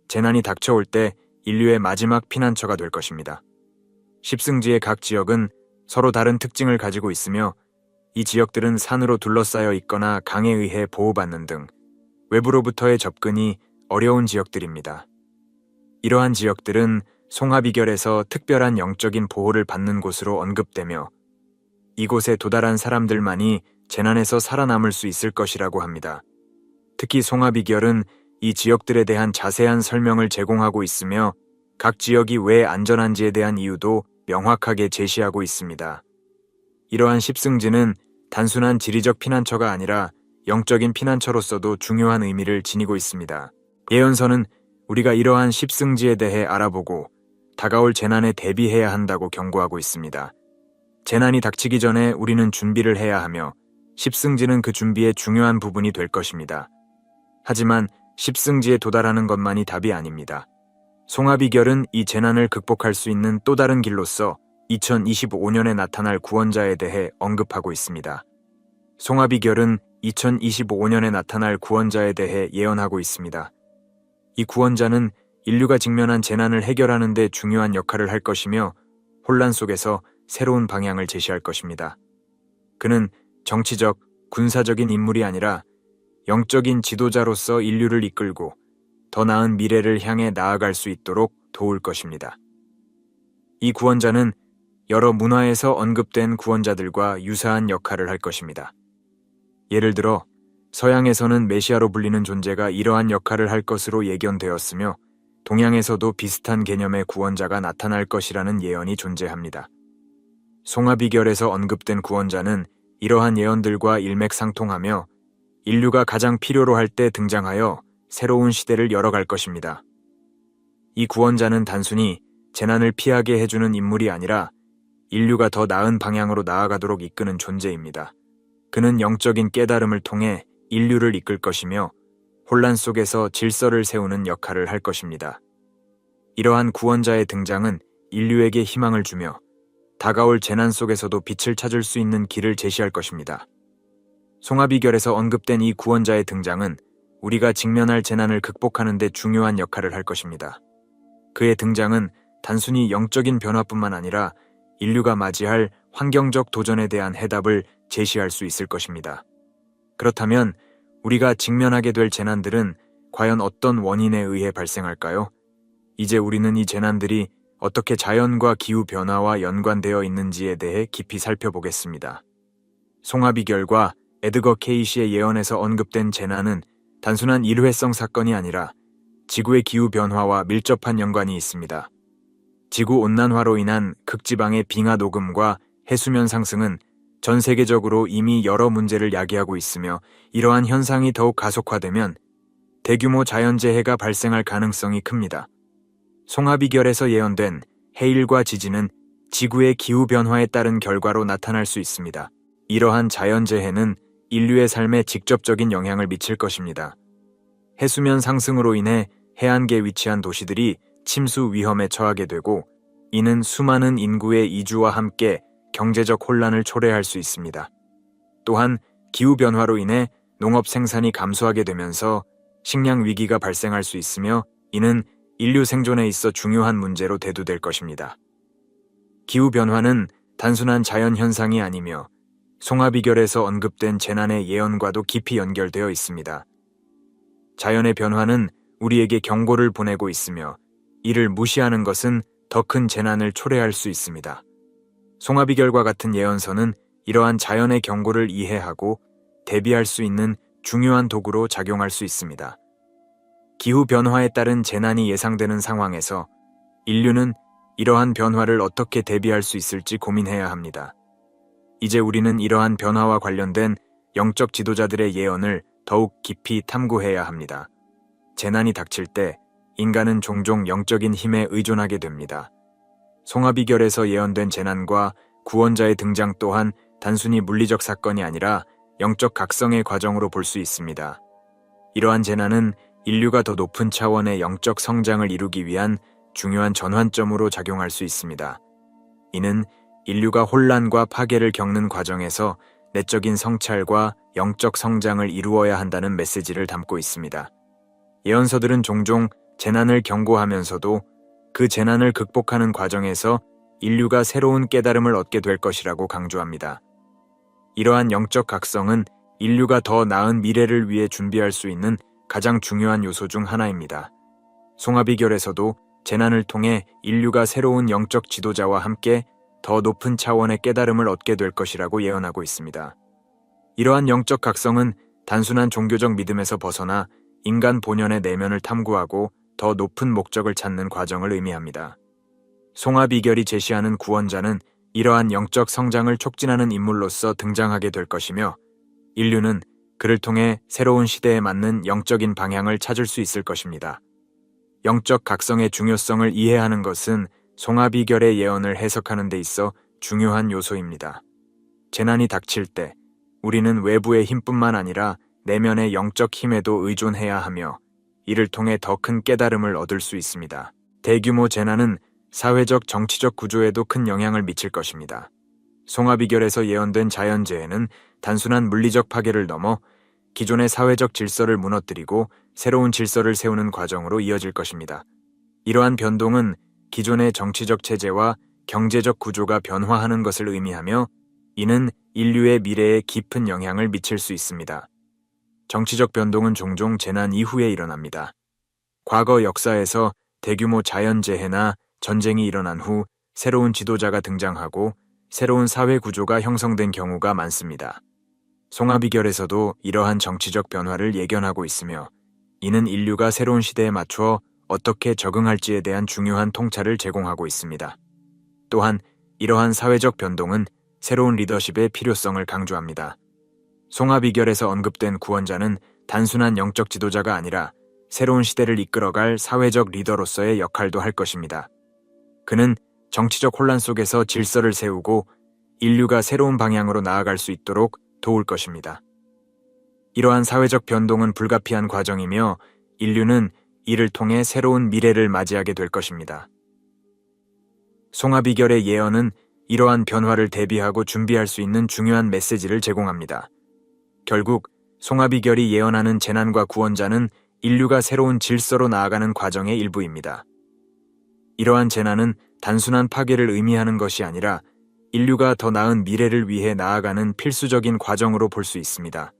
재난이 닥쳐올 때 인류의 마지막 피난처가 될 것입니다. 십승지의 각 지역은 서로 다른 특징을 가지고 있으며 이 지역들은 산으로 둘러싸여 있거나 강에 의해 보호받는 등 외부로부터의 접근이 어려운 지역들입니다. 이러한 지역들은 송하비결에서 특별한 영적인 보호를 받는 곳으로 언급되며 이곳에 도달한 사람들만이 재난에서 살아남을 수 있을 것이라고 합니다. 특히 송하비결은 이 지역들에 대한 자세한 설명을 제공하고 있으며 각 지역이 왜 안전한지에 대한 이유도 명확하게 제시하고 있습니다. 이러한 십승지는 단순한 지리적 피난처가 아니라 영적인 피난처로서도 중요한 의미를 지니고 있습니다. 예언서는 우리가 이러한 십승지에 대해 알아보고 다가올 재난에 대비해야 한다고 경고하고 있습니다. 재난이 닥치기 전에 우리는 준비를 해야 하며 십승지는 그 준비의 중요한 부분이 될 것입니다. 하지만 십승지에 도달하는 것만이 답이 아닙니다. 송하비결은 이 재난을 극복할 수 있는 또 다른 길로서 2025년에 나타날 구원자에 대해 언급하고 있습니다. 송하비결은 2025년에 나타날 구원자에 대해 예언하고 있습니다. 이 구원자는 인류가 직면한 재난을 해결하는 데 중요한 역할을 할 것이며 혼란 속에서 새로운 방향을 제시할 것입니다. 그는 정치적, 군사적인 인물이 아니라 영적인 지도자로서 인류를 이끌고 더 나은 미래를 향해 나아갈 수 있도록 도울 것입니다. 이 구원자는 여러 문화에서 언급된 구원자들과 유사한 역할을 할 것입니다. 예를 들어 서양에서는 메시아로 불리는 존재가 이러한 역할을 할 것으로 예견되었으며 동양에서도 비슷한 개념의 구원자가 나타날 것이라는 예언이 존재합니다. 송하비결에서 언급된 구원자는 이러한 예언들과 일맥상통하며 인류가 가장 필요로 할 때 등장하여 새로운 시대를 열어갈 것입니다. 이 구원자는 단순히 재난을 피하게 해주는 인물이 아니라 인류가 더 나은 방향으로 나아가도록 이끄는 존재입니다. 그는 영적인 깨달음을 통해 인류를 이끌 것이며 혼란 속에서 질서를 세우는 역할을 할 것입니다. 이러한 구원자의 등장은 인류에게 희망을 주며 다가올 재난 속에서도 빛을 찾을 수 있는 길을 제시할 것입니다. 송하비결에서 언급된 이 구원자의 등장은 우리가 직면할 재난을 극복하는 데 중요한 역할을 할 것입니다. 그의 등장은 단순히 영적인 변화뿐만 아니라 인류가 맞이할 환경적 도전에 대한 해답을 제시할 수 있을 것입니다. 그렇다면 우리가 직면하게 될 재난들은 과연 어떤 원인에 의해 발생할까요? 이제 우리는 이 재난들이 어떻게 자연과 기후 변화와 연관되어 있는지에 대해 깊이 살펴보겠습니다. 송하비결과 에드거 케이시의 예언에서 언급된 재난은 단순한 일회성 사건이 아니라 지구의 기후 변화와 밀접한 연관이 있습니다. 지구온난화로 인한 극지방의 빙하 녹음과 해수면 상승은 전 세계적으로 이미 여러 문제를 야기하고 있으며 이러한 현상이 더욱 가속화되면 대규모 자연재해가 발생할 가능성이 큽니다. 송하비결에서 예언된 해일과 지진은 지구의 기후 변화에 따른 결과로 나타날 수 있습니다. 이러한 자연재해는 인류의 삶에 직접적인 영향을 미칠 것입니다. 해수면 상승으로 인해 해안가에 위치한 도시들이 침수 위험에 처하게 되고 이는 수많은 인구의 이주와 함께 경제적 혼란을 초래할 수 있습니다. 또한 기후변화로 인해 농업 생산이 감소하게 되면서 식량 위기가 발생할 수 있으며 이는 인류 생존에 있어 중요한 문제로 대두될 것입니다. 기후변화는 단순한 자연현상이 아니며 송하비결에서 언급된 재난의 예언과도 깊이 연결되어 있습니다. 자연의 변화는 우리에게 경고를 보내고 있으며 이를 무시하는 것은 더 큰 재난을 초래할 수 있습니다. 송하비결과 같은 예언서는 이러한 자연의 경고를 이해하고 대비할 수 있는 중요한 도구로 작용할 수 있습니다. 기후 변화에 따른 재난이 예상되는 상황에서 인류는 이러한 변화를 어떻게 대비할 수 있을지 고민해야 합니다. 이제 우리는 이러한 변화와 관련된 영적 지도자들의 예언을 더욱 깊이 탐구해야 합니다. 재난이 닥칠 때 인간은 종종 영적인 힘에 의존하게 됩니다. 송하비결에서 예언된 재난과 구원자의 등장 또한 단순히 물리적 사건이 아니라 영적 각성의 과정으로 볼 수 있습니다. 이러한 재난은 인류가 더 높은 차원의 영적 성장을 이루기 위한 중요한 전환점으로 작용할 수 있습니다. 이는 인류가 혼란과 파괴를 겪는 과정에서 내적인 성찰과 영적 성장을 이루어야 한다는 메시지를 담고 있습니다. 예언서들은 종종 재난을 경고하면서도 그 재난을 극복하는 과정에서 인류가 새로운 깨달음을 얻게 될 것이라고 강조합니다. 이러한 영적 각성은 인류가 더 나은 미래를 위해 준비할 수 있는 가장 중요한 요소 중 하나입니다. 송하비결에서도 재난을 통해 인류가 새로운 영적 지도자와 함께 더 높은 차원의 깨달음을 얻게 될 것이라고 예언하고 있습니다. 이러한 영적 각성은 단순한 종교적 믿음에서 벗어나 인간 본연의 내면을 탐구하고 더 높은 목적을 찾는 과정을 의미합니다. 송하비결이 제시하는 구원자는 이러한 영적 성장을 촉진하는 인물로서 등장하게 될 것이며, 인류는 그를 통해 새로운 시대에 맞는 영적인 방향을 찾을 수 있을 것입니다. 영적 각성의 중요성을 이해하는 것은 송하비결의 예언을 해석하는 데 있어 중요한 요소입니다. 재난이 닥칠 때 우리는 외부의 힘뿐만 아니라 내면의 영적 힘에도 의존해야 하며, 이를 통해 더 큰 깨달음을 얻을 수 있습니다. 대규모 재난은 사회적, 정치적 구조에도 큰 영향을 미칠 것입니다. 송하비결에서 예언된 자연재해는 단순한 물리적 파괴를 넘어 기존의 사회적 질서를 무너뜨리고 새로운 질서를 세우는 과정으로 이어질 것입니다. 이러한 변동은 기존의 정치적 체제와 경제적 구조가 변화하는 것을 의미하며, 이는 인류의 미래에 깊은 영향을 미칠 수 있습니다. 정치적 변동은 종종 재난 이후에 일어납니다. 과거 역사에서 대규모 자연재해나 전쟁이 일어난 후 새로운 지도자가 등장하고 새로운 사회 구조가 형성된 경우가 많습니다. 송하비결에서도 이러한 정치적 변화를 예견하고 있으며, 이는 인류가 새로운 시대에 맞추어 어떻게 적응할지에 대한 중요한 통찰을 제공하고 있습니다. 또한 이러한 사회적 변동은 새로운 리더십의 필요성을 강조합니다. 송하비결에서 언급된 구원자는 단순한 영적 지도자가 아니라 새로운 시대를 이끌어갈 사회적 리더로서의 역할도 할 것입니다. 그는 정치적 혼란 속에서 질서를 세우고 인류가 새로운 방향으로 나아갈 수 있도록 도울 것입니다. 이러한 사회적 변동은 불가피한 과정이며, 인류는 이를 통해 새로운 미래를 맞이하게 될 것입니다. 송하비결의 예언은 이러한 변화를 대비하고 준비할 수 있는 중요한 메시지를 제공합니다. 결국 송하비결이 예언하는 재난과 구원자는 인류가 새로운 질서로 나아가는 과정의 일부입니다. 이러한 재난은 단순한 파괴를 의미하는 것이 아니라 인류가 더 나은 미래를 위해 나아가는 필수적인 과정으로 볼 수 있습니다.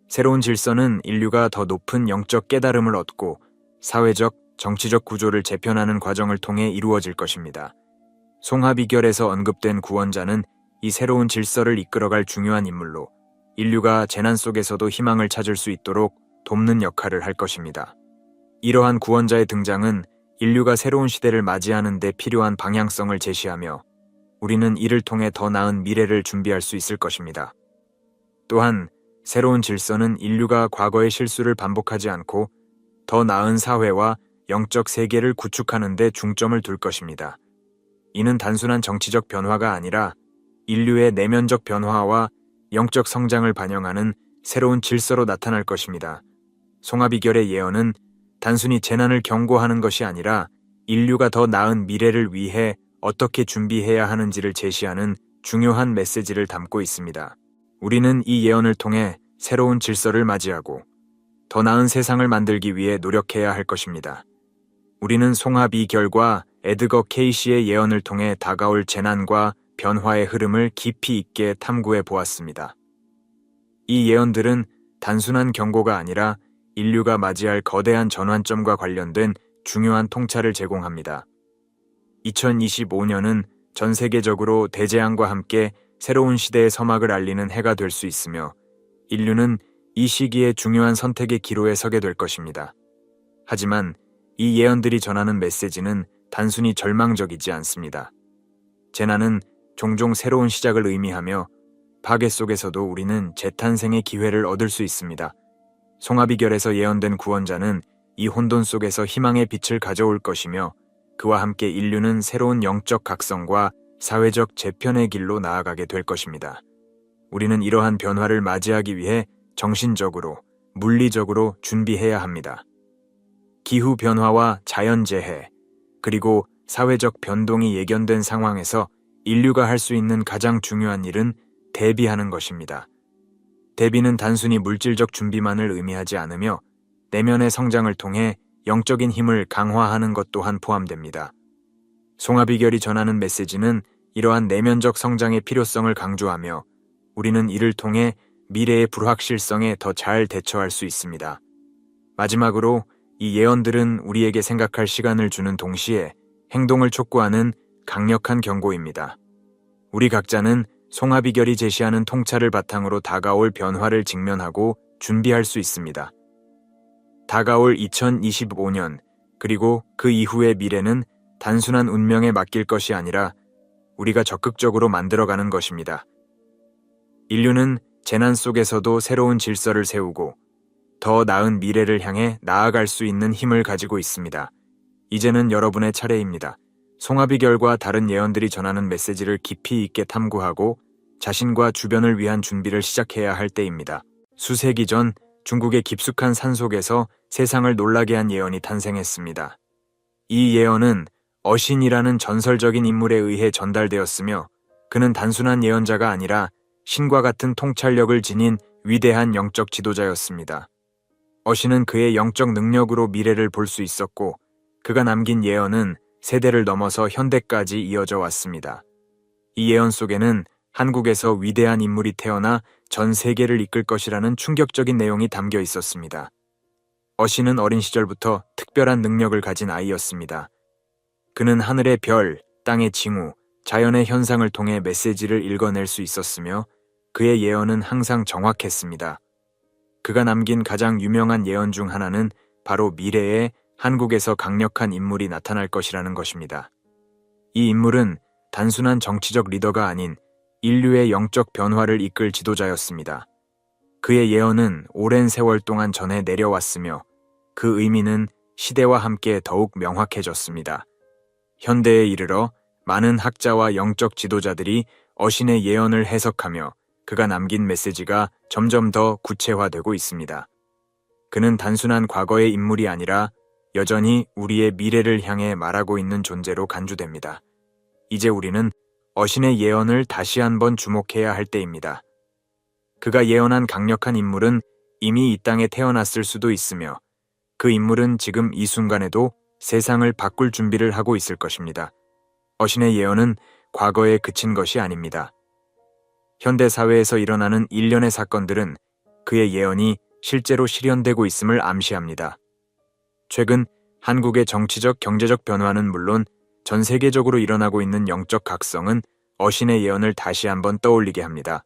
새로운 질서는 인류가 더 높은 영적 깨달음을 얻고 사회적, 정치적 구조를 재편하는 과정을 통해 이루어질 것입니다. 송하비결에서 언급된 구원자는 이 새로운 질서를 이끌어갈 중요한 인물로 인류가 재난 속에서도 희망을 찾을 수 있도록 돕는 역할을 할 것입니다. 이러한 구원자의 등장은 인류가 새로운 시대를 맞이하는 데 필요한 방향성을 제시하며, 우리는 이를 통해 더 나은 미래를 준비할 수 있을 것입니다. 또한 새로운 질서는 인류가 과거의 실수를 반복하지 않고 더 나은 사회와 영적 세계를 구축하는 데 중점을 둘 것입니다. 이는 단순한 정치적 변화가 아니라 인류의 내면적 변화와 영적 성장을 반영하는 새로운 질서로 나타날 것입니다. 송하비결의 예언은 단순히 재난을 경고하는 것이 아니라 인류가 더 나은 미래를 위해 어떻게 준비해야 하는지를 제시하는 중요한 메시지를 담고 있습니다. 우리는 이 예언을 통해 새로운 질서를 맞이하고 더 나은 세상을 만들기 위해 노력해야 할 것입니다. 우리는 송하비결과 에드거 케이시의 예언을 통해 다가올 재난과 변화의 흐름을 깊이 있게 탐구해 보았습니다. 이 예언들은 단순한 경고가 아니라 인류가 맞이할 거대한 전환점과 관련된 중요한 통찰을 제공합니다. 2025년은 전 세계적으로 대재앙과 함께 새로운 시대의 서막을 알리는 해가 될 수 있으며, 인류는 이 시기에 중요한 선택의 기로에 서게 될 것입니다. 하지만 이 예언들이 전하는 메시지는 단순히 절망적이지 않습니다. 재난은 종종 새로운 시작을 의미하며 파괴 속에서도 우리는 재탄생의 기회를 얻을 수 있습니다. 송하비결에서 예언된 구원자는 이 혼돈 속에서 희망의 빛을 가져올 것이며, 그와 함께 인류는 새로운 영적 각성과 사회적 재편의 길로 나아가게 될 것입니다. 우리는 이러한 변화를 맞이하기 위해 정신적으로, 물리적으로 준비해야 합니다. 기후 변화와 자연재해, 그리고 사회적 변동이 예견된 상황에서 인류가 할 수 있는 가장 중요한 일은 대비하는 것입니다. 대비는 단순히 물질적 준비만을 의미하지 않으며 내면의 성장을 통해 영적인 힘을 강화하는 것 또한 포함됩니다. 송하비결이 전하는 메시지는 이러한 내면적 성장의 필요성을 강조하며, 우리는 이를 통해 미래의 불확실성에 더 잘 대처할 수 있습니다. 마지막으로 이 예언들은 우리에게 생각할 시간을 주는 동시에 행동을 촉구하는 강력한 경고입니다. 우리 각자는 송하비결이 제시하는 통찰을 바탕으로 다가올 변화를 직면하고 준비할 수 있습니다. 다가올 2025년, 그리고 그 이후의 미래는 단순한 운명에 맡길 것이 아니라 우리가 적극적으로 만들어가는 것입니다. 인류는 재난 속에서도 새로운 질서를 세우고 더 나은 미래를 향해 나아갈 수 있는 힘을 가지고 있습니다. 이제는 여러분의 차례입니다. 송하비결과 다른 예언들이 전하는 메시지를 깊이 있게 탐구하고 자신과 주변을 위한 준비를 시작해야 할 때입니다. 수세기 전 중국의 깊숙한 산속에서 세상을 놀라게 한 예언이 탄생했습니다. 이 예언은 어신이라는 전설적인 인물에 의해 전달되었으며 그는 단순한 예언자가 아니라 신과 같은 통찰력을 지닌 위대한 영적 지도자였습니다. 어신은 그의 영적 능력으로 미래를 볼 수 있었고 그가 남긴 예언은 세대를 넘어서 현대까지 이어져 왔습니다. 이 예언 속에는 한국에서 위대한 인물이 태어나 전 세계를 이끌 것이라는 충격적인 내용이 담겨 있었습니다. 어신은 어린 시절부터 특별한 능력을 가진 아이였습니다. 그는 하늘의 별, 땅의 징후, 자연의 현상을 통해 메시지를 읽어낼 수 있었으며 그의 예언은 항상 정확했습니다. 그가 남긴 가장 유명한 예언 중 하나는 바로 미래에 한국에서 강력한 인물이 나타날 것이라는 것입니다. 이 인물은 단순한 정치적 리더가 아닌 인류의 영적 변화를 이끌 지도자였습니다. 그의 예언은 오랜 세월 동안 전해 내려왔으며 그 의미는 시대와 함께 더욱 명확해졌습니다. 현대에 이르러 많은 학자와 영적 지도자들이 어신의 예언을 해석하며 그가 남긴 메시지가 점점 더 구체화되고 있습니다. 그는 단순한 과거의 인물이 아니라 여전히 우리의 미래를 향해 말하고 있는 존재로 간주됩니다. 이제 우리는 어신의 예언을 다시 한번 주목해야 할 때입니다. 그가 예언한 강력한 인물은 이미 이 땅에 태어났을 수도 있으며 그 인물은 지금 이 순간에도 세상을 바꿀 준비를 하고 있을 것입니다. 어신의 예언은 과거에 그친 것이 아닙니다. 현대 사회에서 일어나는 일련의 사건들은 그의 예언이 실제로 실현되고 있음을 암시합니다. 최근 한국의 정치적, 경제적 변화는 물론 전 세계적으로 일어나고 있는 영적 각성은 어신의 예언을 다시 한번 떠올리게 합니다.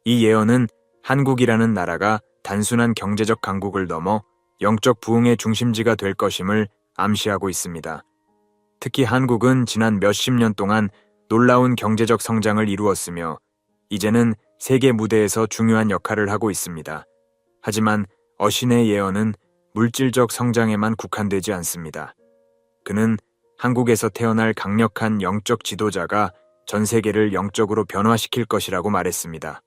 이 예언은 한국이라는 나라가 단순한 경제적 강국을 넘어 영적 부흥의 중심지가 될 것임을 암시하고 있습니다. 특히 한국은 지난 몇십 년 동안 놀라운 경제적 성장을 이루었으며 이제는 세계 무대에서 중요한 역할을 하고 있습니다. 하지만 어신의 예언은 물질적 성장에만 국한되지 않습니다. 그는 한국에서 태어날 강력한 영적 지도자가 전 세계를 영적으로 변화시킬 것이라고 말했습니다.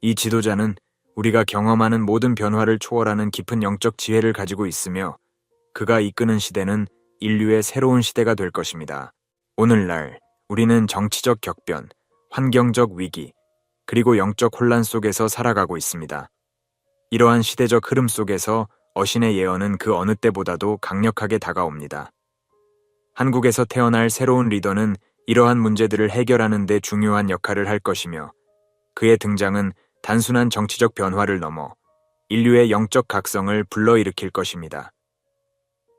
이 지도자는 우리가 경험하는 모든 변화를 초월하는 깊은 영적 지혜를 가지고 있으며 그가 이끄는 시대는 인류의 새로운 시대가 될 것입니다. 오늘날 우리는 정치적 격변, 환경적 위기, 그리고 영적 혼란 속에서 살아가고 있습니다. 이러한 시대적 흐름 속에서 어신의 예언은 그 어느 때보다도 강력하게 다가옵니다. 한국에서 태어날 새로운 리더는 이러한 문제들을 해결하는 데 중요한 역할을 할 것이며 그의 등장은 단순한 정치적 변화를 넘어 인류의 영적 각성을 불러일으킬 것입니다.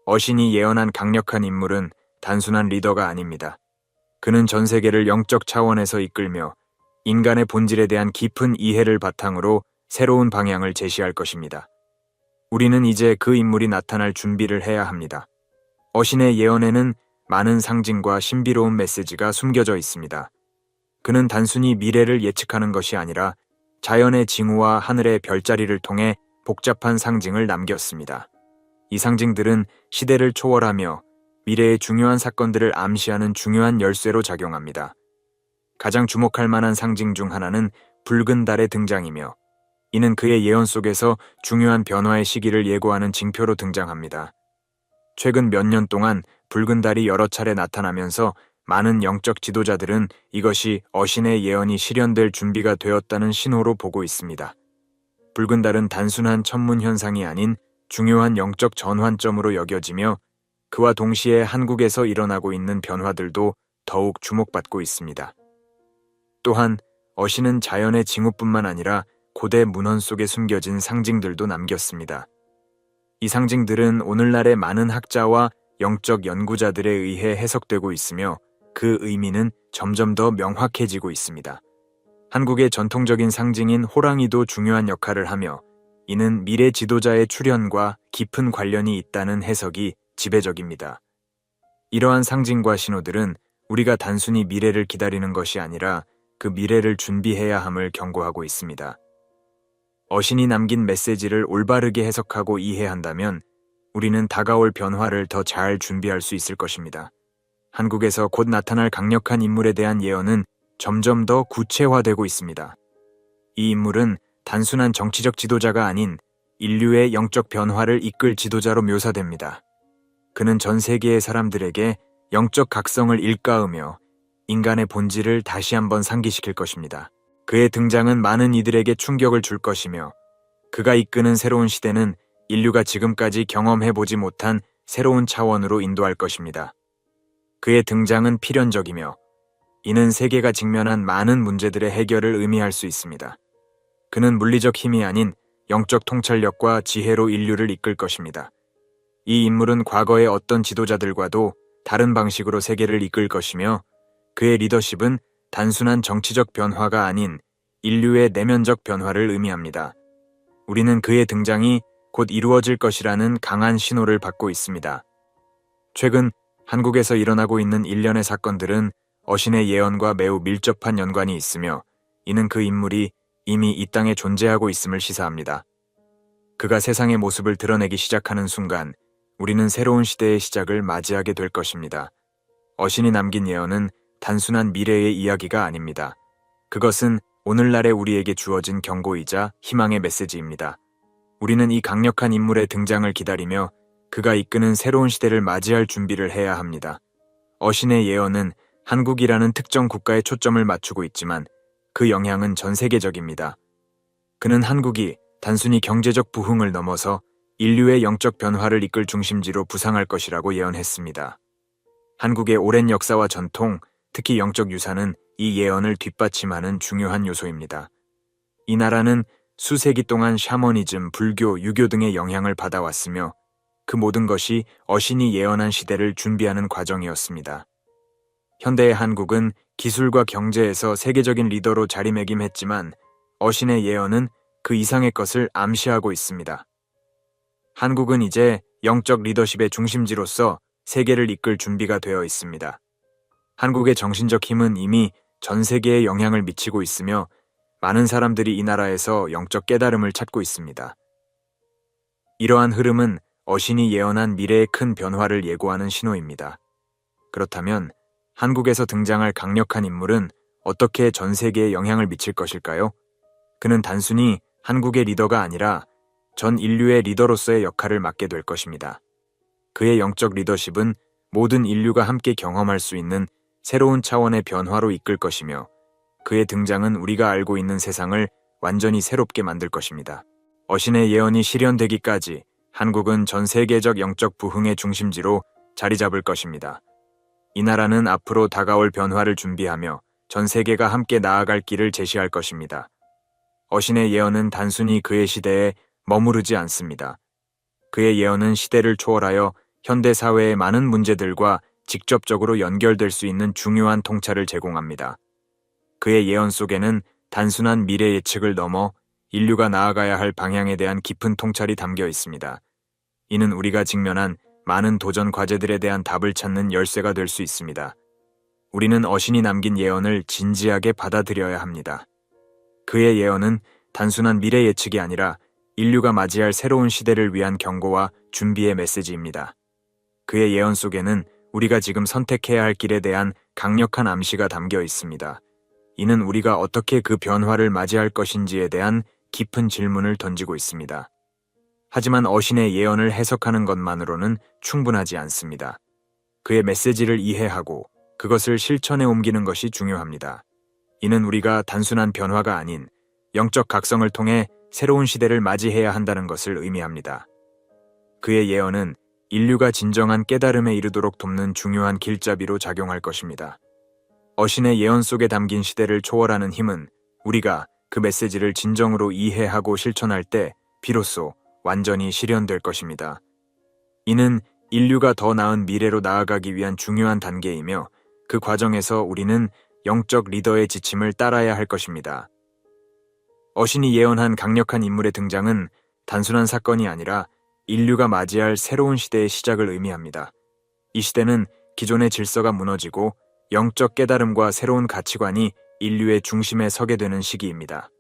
어신이 예언한 강력한 인물은 단순한 리더가 아닙니다. 그는 전 세계를 영적 차원에서 이끌며 인간의 본질에 대한 깊은 이해를 바탕으로 새로운 방향을 제시할 것입니다. 우리는 이제 그 인물이 나타날 준비를 해야 합니다. 어신의 예언에는 많은 상징과 신비로운 메시지가 숨겨져 있습니다. 그는 단순히 미래를 예측하는 것이 아니라 자연의 징후와 하늘의 별자리를 통해 복잡한 상징을 남겼습니다. 이 상징들은 시대를 초월하며 미래의 중요한 사건들을 암시하는 중요한 열쇠로 작용합니다. 가장 주목할 만한 상징 중 하나는 붉은 달의 등장이며 이는 그의 예언 속에서 중요한 변화의 시기를 예고하는 징표로 등장합니다. 최근 몇 년 동안 붉은 달이 여러 차례 나타나면서 많은 영적 지도자들은 이것이 어신의 예언이 실현될 준비가 되었다는 신호로 보고 있습니다. 붉은 달은 단순한 천문 현상이 아닌 중요한 영적 전환점으로 여겨지며 그와 동시에 한국에서 일어나고 있는 변화들도 더욱 주목받고 있습니다. 또한 어신은 자연의 징후뿐만 아니라 고대 문헌 속에 숨겨진 상징들도 남겼습니다. 이 상징들은 오늘날의 많은 학자와 영적 연구자들에 의해 해석되고 있으며 그 의미는 점점 더 명확해지고 있습니다. 한국의 전통적인 상징인 호랑이도 중요한 역할을 하며 이는 미래 지도자의 출현과 깊은 관련이 있다는 해석이 지배적입니다. 이러한 상징과 신호들은 우리가 단순히 미래를 기다리는 것이 아니라 그 미래를 준비해야 함을 경고하고 있습니다. 어신이 남긴 메시지를 올바르게 해석하고 이해한다면 우리는 다가올 변화를 더 잘 준비할 수 있을 것입니다. 한국에서 곧 나타날 강력한 인물에 대한 예언은 점점 더 구체화되고 있습니다. 이 인물은 단순한 정치적 지도자가 아닌 인류의 영적 변화를 이끌 지도자로 묘사됩니다. 그는 전 세계의 사람들에게 영적 각성을 일깨우며 인간의 본질을 다시 한번 상기시킬 것입니다. 그의 등장은 많은 이들에게 충격을 줄 것이며 그가 이끄는 새로운 시대는 인류가 지금까지 경험해보지 못한 새로운 차원으로 인도할 것입니다. 그의 등장은 필연적이며 이는 세계가 직면한 많은 문제들의 해결을 의미할 수 있습니다. 그는 물리적 힘이 아닌 영적 통찰력과 지혜로 인류를 이끌 것입니다. 이 인물은 과거의 어떤 지도자들과도 다른 방식으로 세계를 이끌 것이며 그의 리더십은 단순한 정치적 변화가 아닌 인류의 내면적 변화를 의미합니다. 우리는 그의 등장이 곧 이루어질 것이라는 강한 신호를 받고 있습니다. 최근 한국에서 일어나고 있는 일련의 사건들은 어신의 예언과 매우 밀접한 연관이 있으며 이는 그 인물이 이미 이 땅에 존재하고 있음을 시사합니다. 그가 세상의 모습을 드러내기 시작하는 순간 우리는 새로운 시대의 시작을 맞이하게 될 것입니다. 어신이 남긴 예언은 단순한 미래의 이야기가 아닙니다. 그것은 오늘날의 우리에게 주어진 경고이자 희망의 메시지입니다. 우리는 이 강력한 인물의 등장을 기다리며 그가 이끄는 새로운 시대를 맞이할 준비를 해야 합니다. 어신의 예언은 한국이라는 특정 국가에 초점을 맞추고 있지만 그 영향은 전 세계적입니다. 그는 한국이 단순히 경제적 부흥을 넘어서 인류의 영적 변화를 이끌 중심지로 부상할 것이라고 예언했습니다. 한국의 오랜 역사와 전통, 특히 영적 유산은 이 예언을 뒷받침하는 중요한 요소입니다. 이 나라는 수세기 동안 샤머니즘, 불교, 유교 등의 영향을 받아왔으며 그 모든 것이 어신이 예언한 시대를 준비하는 과정이었습니다. 현대의 한국은 기술과 경제에서 세계적인 리더로 자리매김했지만 어신의 예언은 그 이상의 것을 암시하고 있습니다. 한국은 이제 영적 리더십의 중심지로서 세계를 이끌 준비가 되어 있습니다. 한국의 정신적 힘은 이미 전 세계에 영향을 미치고 있으며 많은 사람들이 이 나라에서 영적 깨달음을 찾고 있습니다. 이러한 흐름은 어신이 예언한 미래의 큰 변화를 예고하는 신호입니다. 그렇다면 한국에서 등장할 강력한 인물은 어떻게 전 세계에 영향을 미칠 것일까요? 그는 단순히 한국의 리더가 아니라 전 인류의 리더로서의 역할을 맡게 될 것입니다. 그의 영적 리더십은 모든 인류가 함께 경험할 수 있는 새로운 차원의 변화로 이끌 것이며 그의 등장은 우리가 알고 있는 세상을 완전히 새롭게 만들 것입니다. 어신의 예언이 실현되기까지 한국은 전 세계적 영적 부흥의 중심지로 자리 잡을 것입니다. 이 나라는 앞으로 다가올 변화를 준비하며 전 세계가 함께 나아갈 길을 제시할 것입니다. 어신의 예언은 단순히 그의 시대에 머무르지 않습니다. 그의 예언은 시대를 초월하여 현대 사회의 많은 문제들과 직접적으로 연결될 수 있는 중요한 통찰을 제공합니다. 그의 예언 속에는 단순한 미래 예측을 넘어 인류가 나아가야 할 방향에 대한 깊은 통찰이 담겨 있습니다. 이는 우리가 직면한 많은 도전 과제들에 대한 답을 찾는 열쇠가 될 수 있습니다. 우리는 어신이 남긴 예언을 진지하게 받아들여야 합니다. 그의 예언은 단순한 미래 예측이 아니라 인류가 맞이할 새로운 시대를 위한 경고와 준비의 메시지입니다. 그의 예언 속에는 우리가 지금 선택해야 할 길에 대한 강력한 암시가 담겨 있습니다. 이는 우리가 어떻게 그 변화를 맞이할 것인지에 대한 깊은 질문을 던지고 있습니다. 하지만 어신의 예언을 해석하는 것만으로는 충분하지 않습니다. 그의 메시지를 이해하고 그것을 실천에 옮기는 것이 중요합니다. 이는 우리가 단순한 변화가 아닌 영적 각성을 통해 새로운 시대를 맞이해야 한다는 것을 의미합니다. 그의 예언은 인류가 진정한 깨달음에 이르도록 돕는 중요한 길잡이로 작용할 것입니다. 어신의 예언 속에 담긴 시대를 초월하는 힘은 우리가 그 메시지를 진정으로 이해하고 실천할 때 비로소 완전히 실현될 것입니다. 이는 인류가 더 나은 미래로 나아가기 위한 중요한 단계이며 그 과정에서 우리는 영적 리더의 지침을 따라야 할 것입니다. 어신이 예언한 강력한 인물의 등장은 단순한 사건이 아니라 인류가 맞이할 새로운 시대의 시작을 의미합니다. 이 시대는 기존의 질서가 무너지고 영적 깨달음과 새로운 가치관이 인류의 중심에 서게 되는 시기입니다.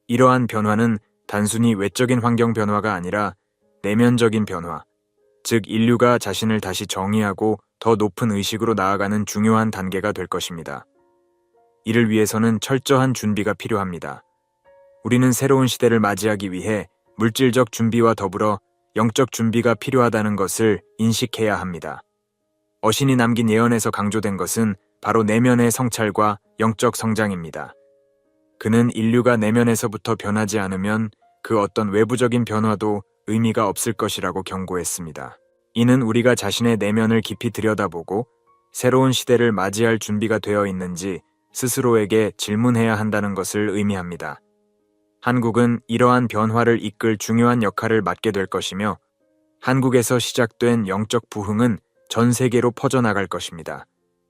이러한 변화는 단순히 외적인 환경 변화가 아니라 내면적인 변화, 즉 인류가 자신을 다시 정의하고 더 높은 의식으로 나아가는 중요한 단계가 될 것입니다. 이를 위해서는 철저한 준비가 필요합니다. 우리는 새로운 시대를 맞이하기 위해 물질적 준비와 더불어 영적 준비가 필요하다는 것을 인식해야 합니다. 어신이 남긴 예언에서 강조된 것은 바로 내면의 성찰과 영적 성장입니다. 그는 인류가 내면에서부터 변하지 않으면 그 어떤 외부적인 변화도 의미가 없을 것이라고 경고했습니다. 이는 우리가 자신의 내면을 깊이 들여다보고 새로운 시대를 맞이할 준비가 되어 있는지 스스로에게 질문해야 한다는 것을 의미합니다. 한국은 이러한 변화를 이끌 중요한 역할을 맡게 될 것이며 한국에서 시작된 영적 부흥은 전 세계로 퍼져나갈 것입니다.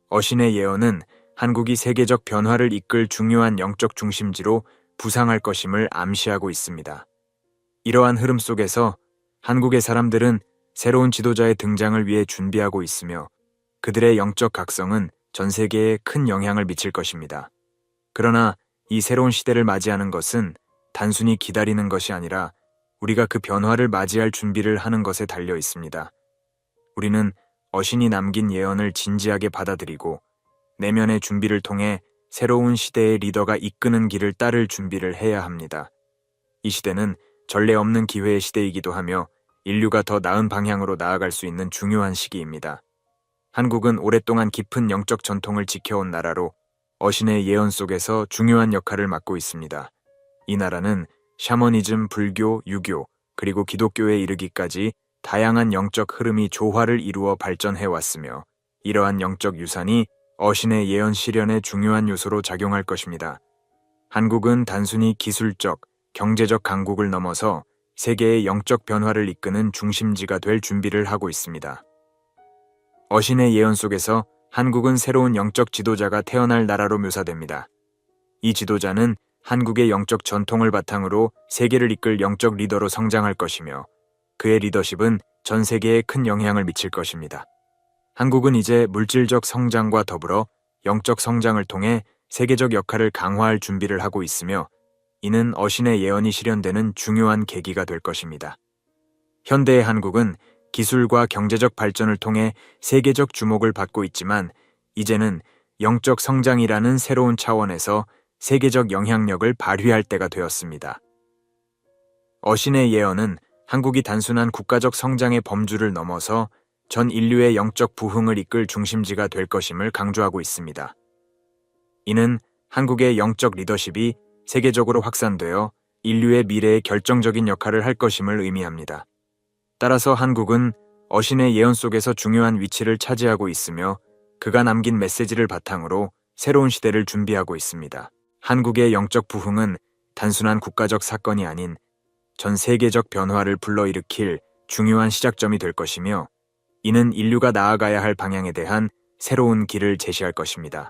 어신의 예언은 한국이 세계적 변화를 이끌 중요한 영적 중심지로 부상할 것임을 암시하고 있습니다. 이러한 흐름 속에서 한국의 사람들은 새로운 지도자의 등장을 위해 준비하고 있으며 그들의 영적 각성은 전 세계에 큰 영향을 미칠 것입니다. 그러나 이 새로운 시대를 맞이하는 것은 단순히 기다리는 것이 아니라 우리가 그 변화를 맞이할 준비를 하는 것에 달려 있습니다. 우리는 어신이 남긴 예언을 진지하게 받아들이고 내면의 준비를 통해 새로운 시대의 리더가 이끄는 길을 따를 준비를 해야 합니다. 이 시대는 전례 없는 기회의 시대이기도 하며 인류가 더 나은 방향으로 나아갈 수 있는 중요한 시기입니다. 한국은 오랫동안 깊은 영적 전통을 지켜온 나라로 어신의 예언 속에서 중요한 역할을 맡고 있습니다. 이 나라는 샤머니즘, 불교, 유교, 그리고 기독교에 이르기까지 다양한 영적 흐름이 조화를 이루어 발전해왔으며 이러한 영적 유산이 어신의 예언 실현의 중요한 요소로 작용할 것입니다. 한국은 단순히 기술적, 경제적 강국을 넘어서 세계의 영적 변화를 이끄는 중심지가 될 준비를 하고 있습니다. 어신의 예언 속에서 한국은 새로운 영적 지도자가 태어날 나라로 묘사됩니다. 이 지도자는 한국의 영적 전통을 바탕으로 세계를 이끌 영적 리더로 성장할 것이며 그의 리더십은 전 세계에 큰 영향을 미칠 것입니다. 한국은 이제 물질적 성장과 더불어 영적 성장을 통해 세계적 역할을 강화할 준비를 하고 있으며 이는 어신의 예언이 실현되는 중요한 계기가 될 것입니다. 현대의 한국은 기술과 경제적 발전을 통해 세계적 주목을 받고 있지만 이제는 영적 성장이라는 새로운 차원에서 세계적 영향력을 발휘할 때가 되었습니다. 어신의 예언은 한국이 단순한 국가적 성장의 범주를 넘어서 전 인류의 영적 부흥을 이끌 중심지가 될 것임을 강조하고 있습니다. 이는 한국의 영적 리더십이 세계적으로 확산되어 인류의 미래에 결정적인 역할을 할 것임을 의미합니다. 따라서 한국은 어신의 예언 속에서 중요한 위치를 차지하고 있으며 그가 남긴 메시지를 바탕으로 새로운 시대를 준비하고 있습니다. 한국의 영적 부흥은 단순한 국가적 사건이 아닌 전 세계적 변화를 불러일으킬 중요한 시작점이 될 것이며 이는 인류가 나아가야 할 방향에 대한 새로운 길을 제시할 것입니다.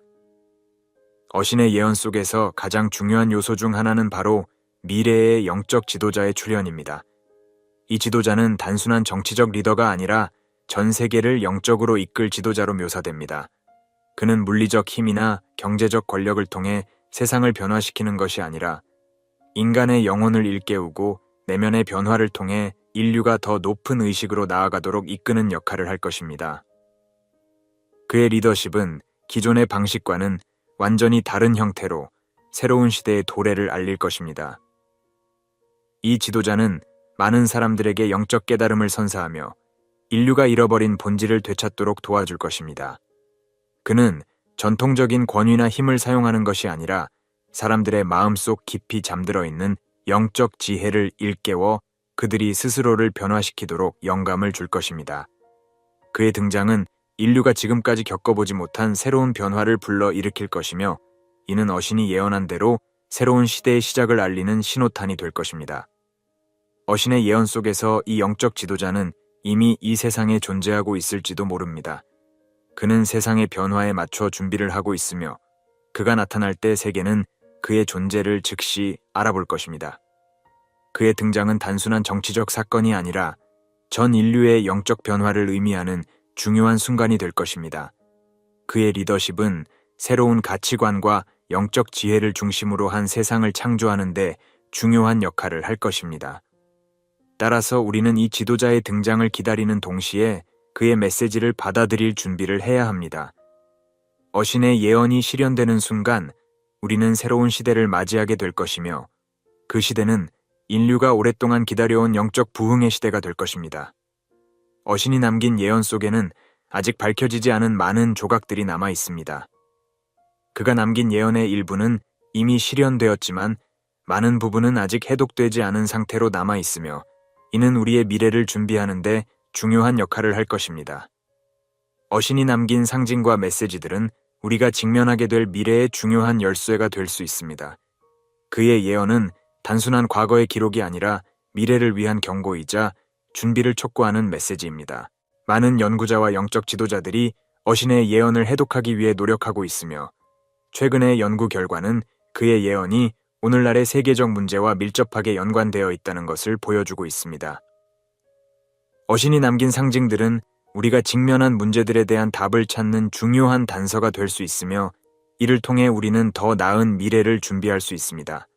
어신의 예언 속에서 가장 중요한 요소 중 하나는 바로 미래의 영적 지도자의 출현입니다. 이 지도자는 단순한 정치적 리더가 아니라 전 세계를 영적으로 이끌 지도자로 묘사됩니다. 그는 물리적 힘이나 경제적 권력을 통해 세상을 변화시키는 것이 아니라 인간의 영혼을 일깨우고 내면의 변화를 통해 인류가 더 높은 의식으로 나아가도록 이끄는 역할을 할 것입니다. 그의 리더십은 기존의 방식과는 완전히 다른 형태로 새로운 시대의 도래를 알릴 것입니다. 이 지도자는 많은 사람들에게 영적 깨달음을 선사하며 인류가 잃어버린 본질을 되찾도록 도와줄 것입니다. 그는 전통적인 권위나 힘을 사용하는 것이 아니라 사람들의 마음속 깊이 잠들어 있는 영적 지혜를 일깨워 그들이 스스로를 변화시키도록 영감을 줄 것입니다. 그의 등장은 인류가 지금까지 겪어보지 못한 새로운 변화를 불러 일으킬 것이며 이는 어신이 예언한 대로 새로운 시대의 시작을 알리는 신호탄이 될 것입니다. 어신의 예언 속에서 이 영적 지도자는 이미 이 세상에 존재하고 있을지도 모릅니다. 그는 세상의 변화에 맞춰 준비를 하고 있으며 그가 나타날 때 세계는 그의 존재를 즉시 알아볼 것입니다. 그의 등장은 단순한 정치적 사건이 아니라 전 인류의 영적 변화를 의미하는 중요한 순간이 될 것입니다. 그의 리더십은 새로운 가치관과 영적 지혜를 중심으로 한 세상을 창조하는 데 중요한 역할을 할 것입니다. 따라서 우리는 이 지도자의 등장을 기다리는 동시에 그의 메시지를 받아들일 준비를 해야 합니다. 어신의 예언이 실현되는 순간 우리는 새로운 시대를 맞이하게 될 것이며 그 시대는 인류가 오랫동안 기다려온 영적 부흥의 시대가 될 것입니다. 어신이 남긴 예언 속에는 아직 밝혀지지 않은 많은 조각들이 남아 있습니다. 그가 남긴 예언의 일부는 이미 실현되었지만 많은 부분은 아직 해독되지 않은 상태로 남아 있으며 이는 우리의 미래를 준비하는 데 중요한 역할을 할 것입니다. 어신이 남긴 상징과 메시지들은 우리가 직면하게 될 미래의 중요한 열쇠가 될 수 있습니다. 그의 예언은 단순한 과거의 기록이 아니라 미래를 위한 경고이자 준비를 촉구하는 메시지입니다. 많은 연구자와 영적 지도자들이 어신의 예언을 해독하기 위해 노력하고 있으며 최근의 연구 결과는 그의 예언이 오늘날의 세계적 문제와 밀접하게 연관되어 있다는 것을 보여주고 있습니다. 어신이 남긴 상징들은 우리가 직면한 문제들에 대한 답을 찾는 중요한 단서가 될 수 있으며 이를 통해 우리는 더 나은 미래를 준비할 수 있습니다.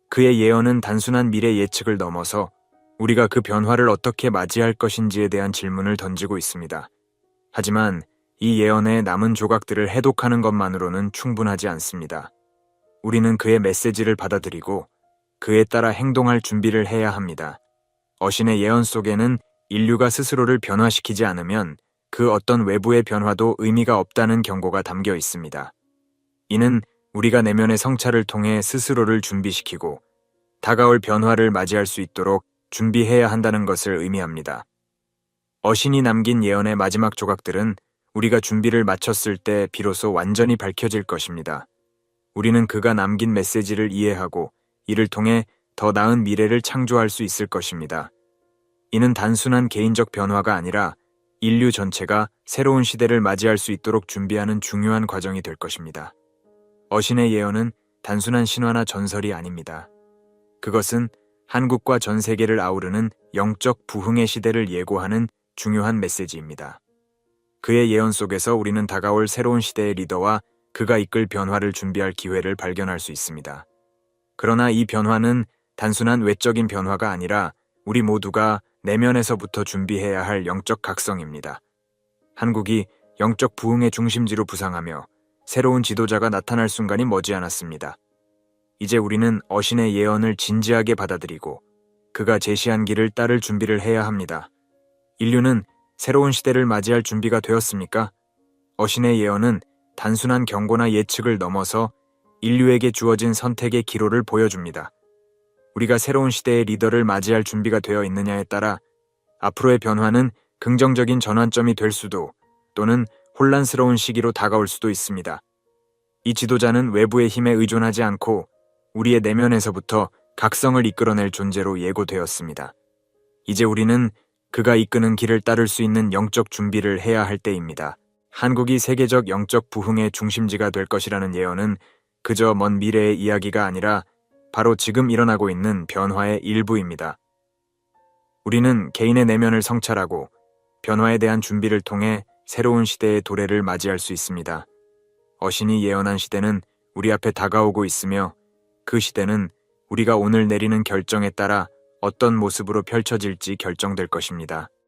그의 예언은 단순한 미래 예측을 넘어서 우리가 그 변화를 어떻게 맞이할 것인지에 대한 질문을 던지고 있습니다. 하지만 이 예언의 남은 조각들을 해독하는 것만으로는 충분하지 않습니다. 우리는 그의 메시지를 받아들이고 그에 따라 행동할 준비를 해야 합니다. 어신의 예언 속에는 인류가 스스로를 변화시키지 않으면 그 어떤 외부의 변화도 의미가 없다는 경고가 담겨 있습니다. 이는 우리가 내면의 성찰을 통해 스스로를 준비시키고 다가올 변화를 맞이할 수 있도록 준비해야 한다는 것을 의미합니다. 어신이 남긴 예언의 마지막 조각들은 우리가 준비를 마쳤을 때 비로소 완전히 밝혀질 것입니다. 우리는 그가 남긴 메시지를 이해하고 이를 통해 더 나은 미래를 창조할 수 있을 것입니다. 이는 단순한 개인적 변화가 아니라 인류 전체가 새로운 시대를 맞이할 수 있도록 준비하는 중요한 과정이 될 것입니다. 어신의 예언은 단순한 신화나 전설이 아닙니다. 그것은 한국과 전 세계를 아우르는 영적 부흥의 시대를 예고하는 중요한 메시지입니다. 그의 예언 속에서 우리는 다가올 새로운 시대의 리더와 그가 이끌 변화를 준비할 기회를 발견할 수 있습니다. 그러나 이 변화는 단순한 외적인 변화가 아니라 우리 모두가 내면에서부터 준비해야 할 영적 각성입니다. 한국이 영적 부흥의 중심지로 부상하며 새로운 지도자가 나타날 순간이 머지않았습니다. 이제 우리는 어신의 예언을 진지하게 받아들이고 그가 제시한 길을 따를 준비를 해야 합니다. 인류는 새로운 시대를 맞이할 준비가 되었습니까? 어신의 예언은 단순한 경고나 예측을 넘어서 인류에게 주어진 선택의 기로를 보여줍니다. 우리가 새로운 시대의 리더를 맞이할 준비가 되어 있느냐에 따라 앞으로의 변화는 긍정적인 전환점이 될 수도 또는 혼란스러운 시기로 다가올 수도 있습니다. 이 지도자는 외부의 힘에 의존하지 않고 우리의 내면에서부터 각성을 이끌어낼 존재로 예고되었습니다. 이제 우리는 그가 이끄는 길을 따를 수 있는 영적 준비를 해야 할 때입니다. 한국이 세계적 영적 부흥의 중심지가 될 것이라는 예언은 그저 먼 미래의 이야기가 아니라 바로 지금 일어나고 있는 변화의 일부입니다. 우리는 개인의 내면을 성찰하고 변화에 대한 준비를 통해 새로운 시대의 도래를 맞이할 수 있습니다. 어신이 예언한 시대는 우리 앞에 다가오고 있으며 그 시대는 우리가 오늘 내리는 결정에 따라 어떤 모습으로 펼쳐질지 결정될 것입니다.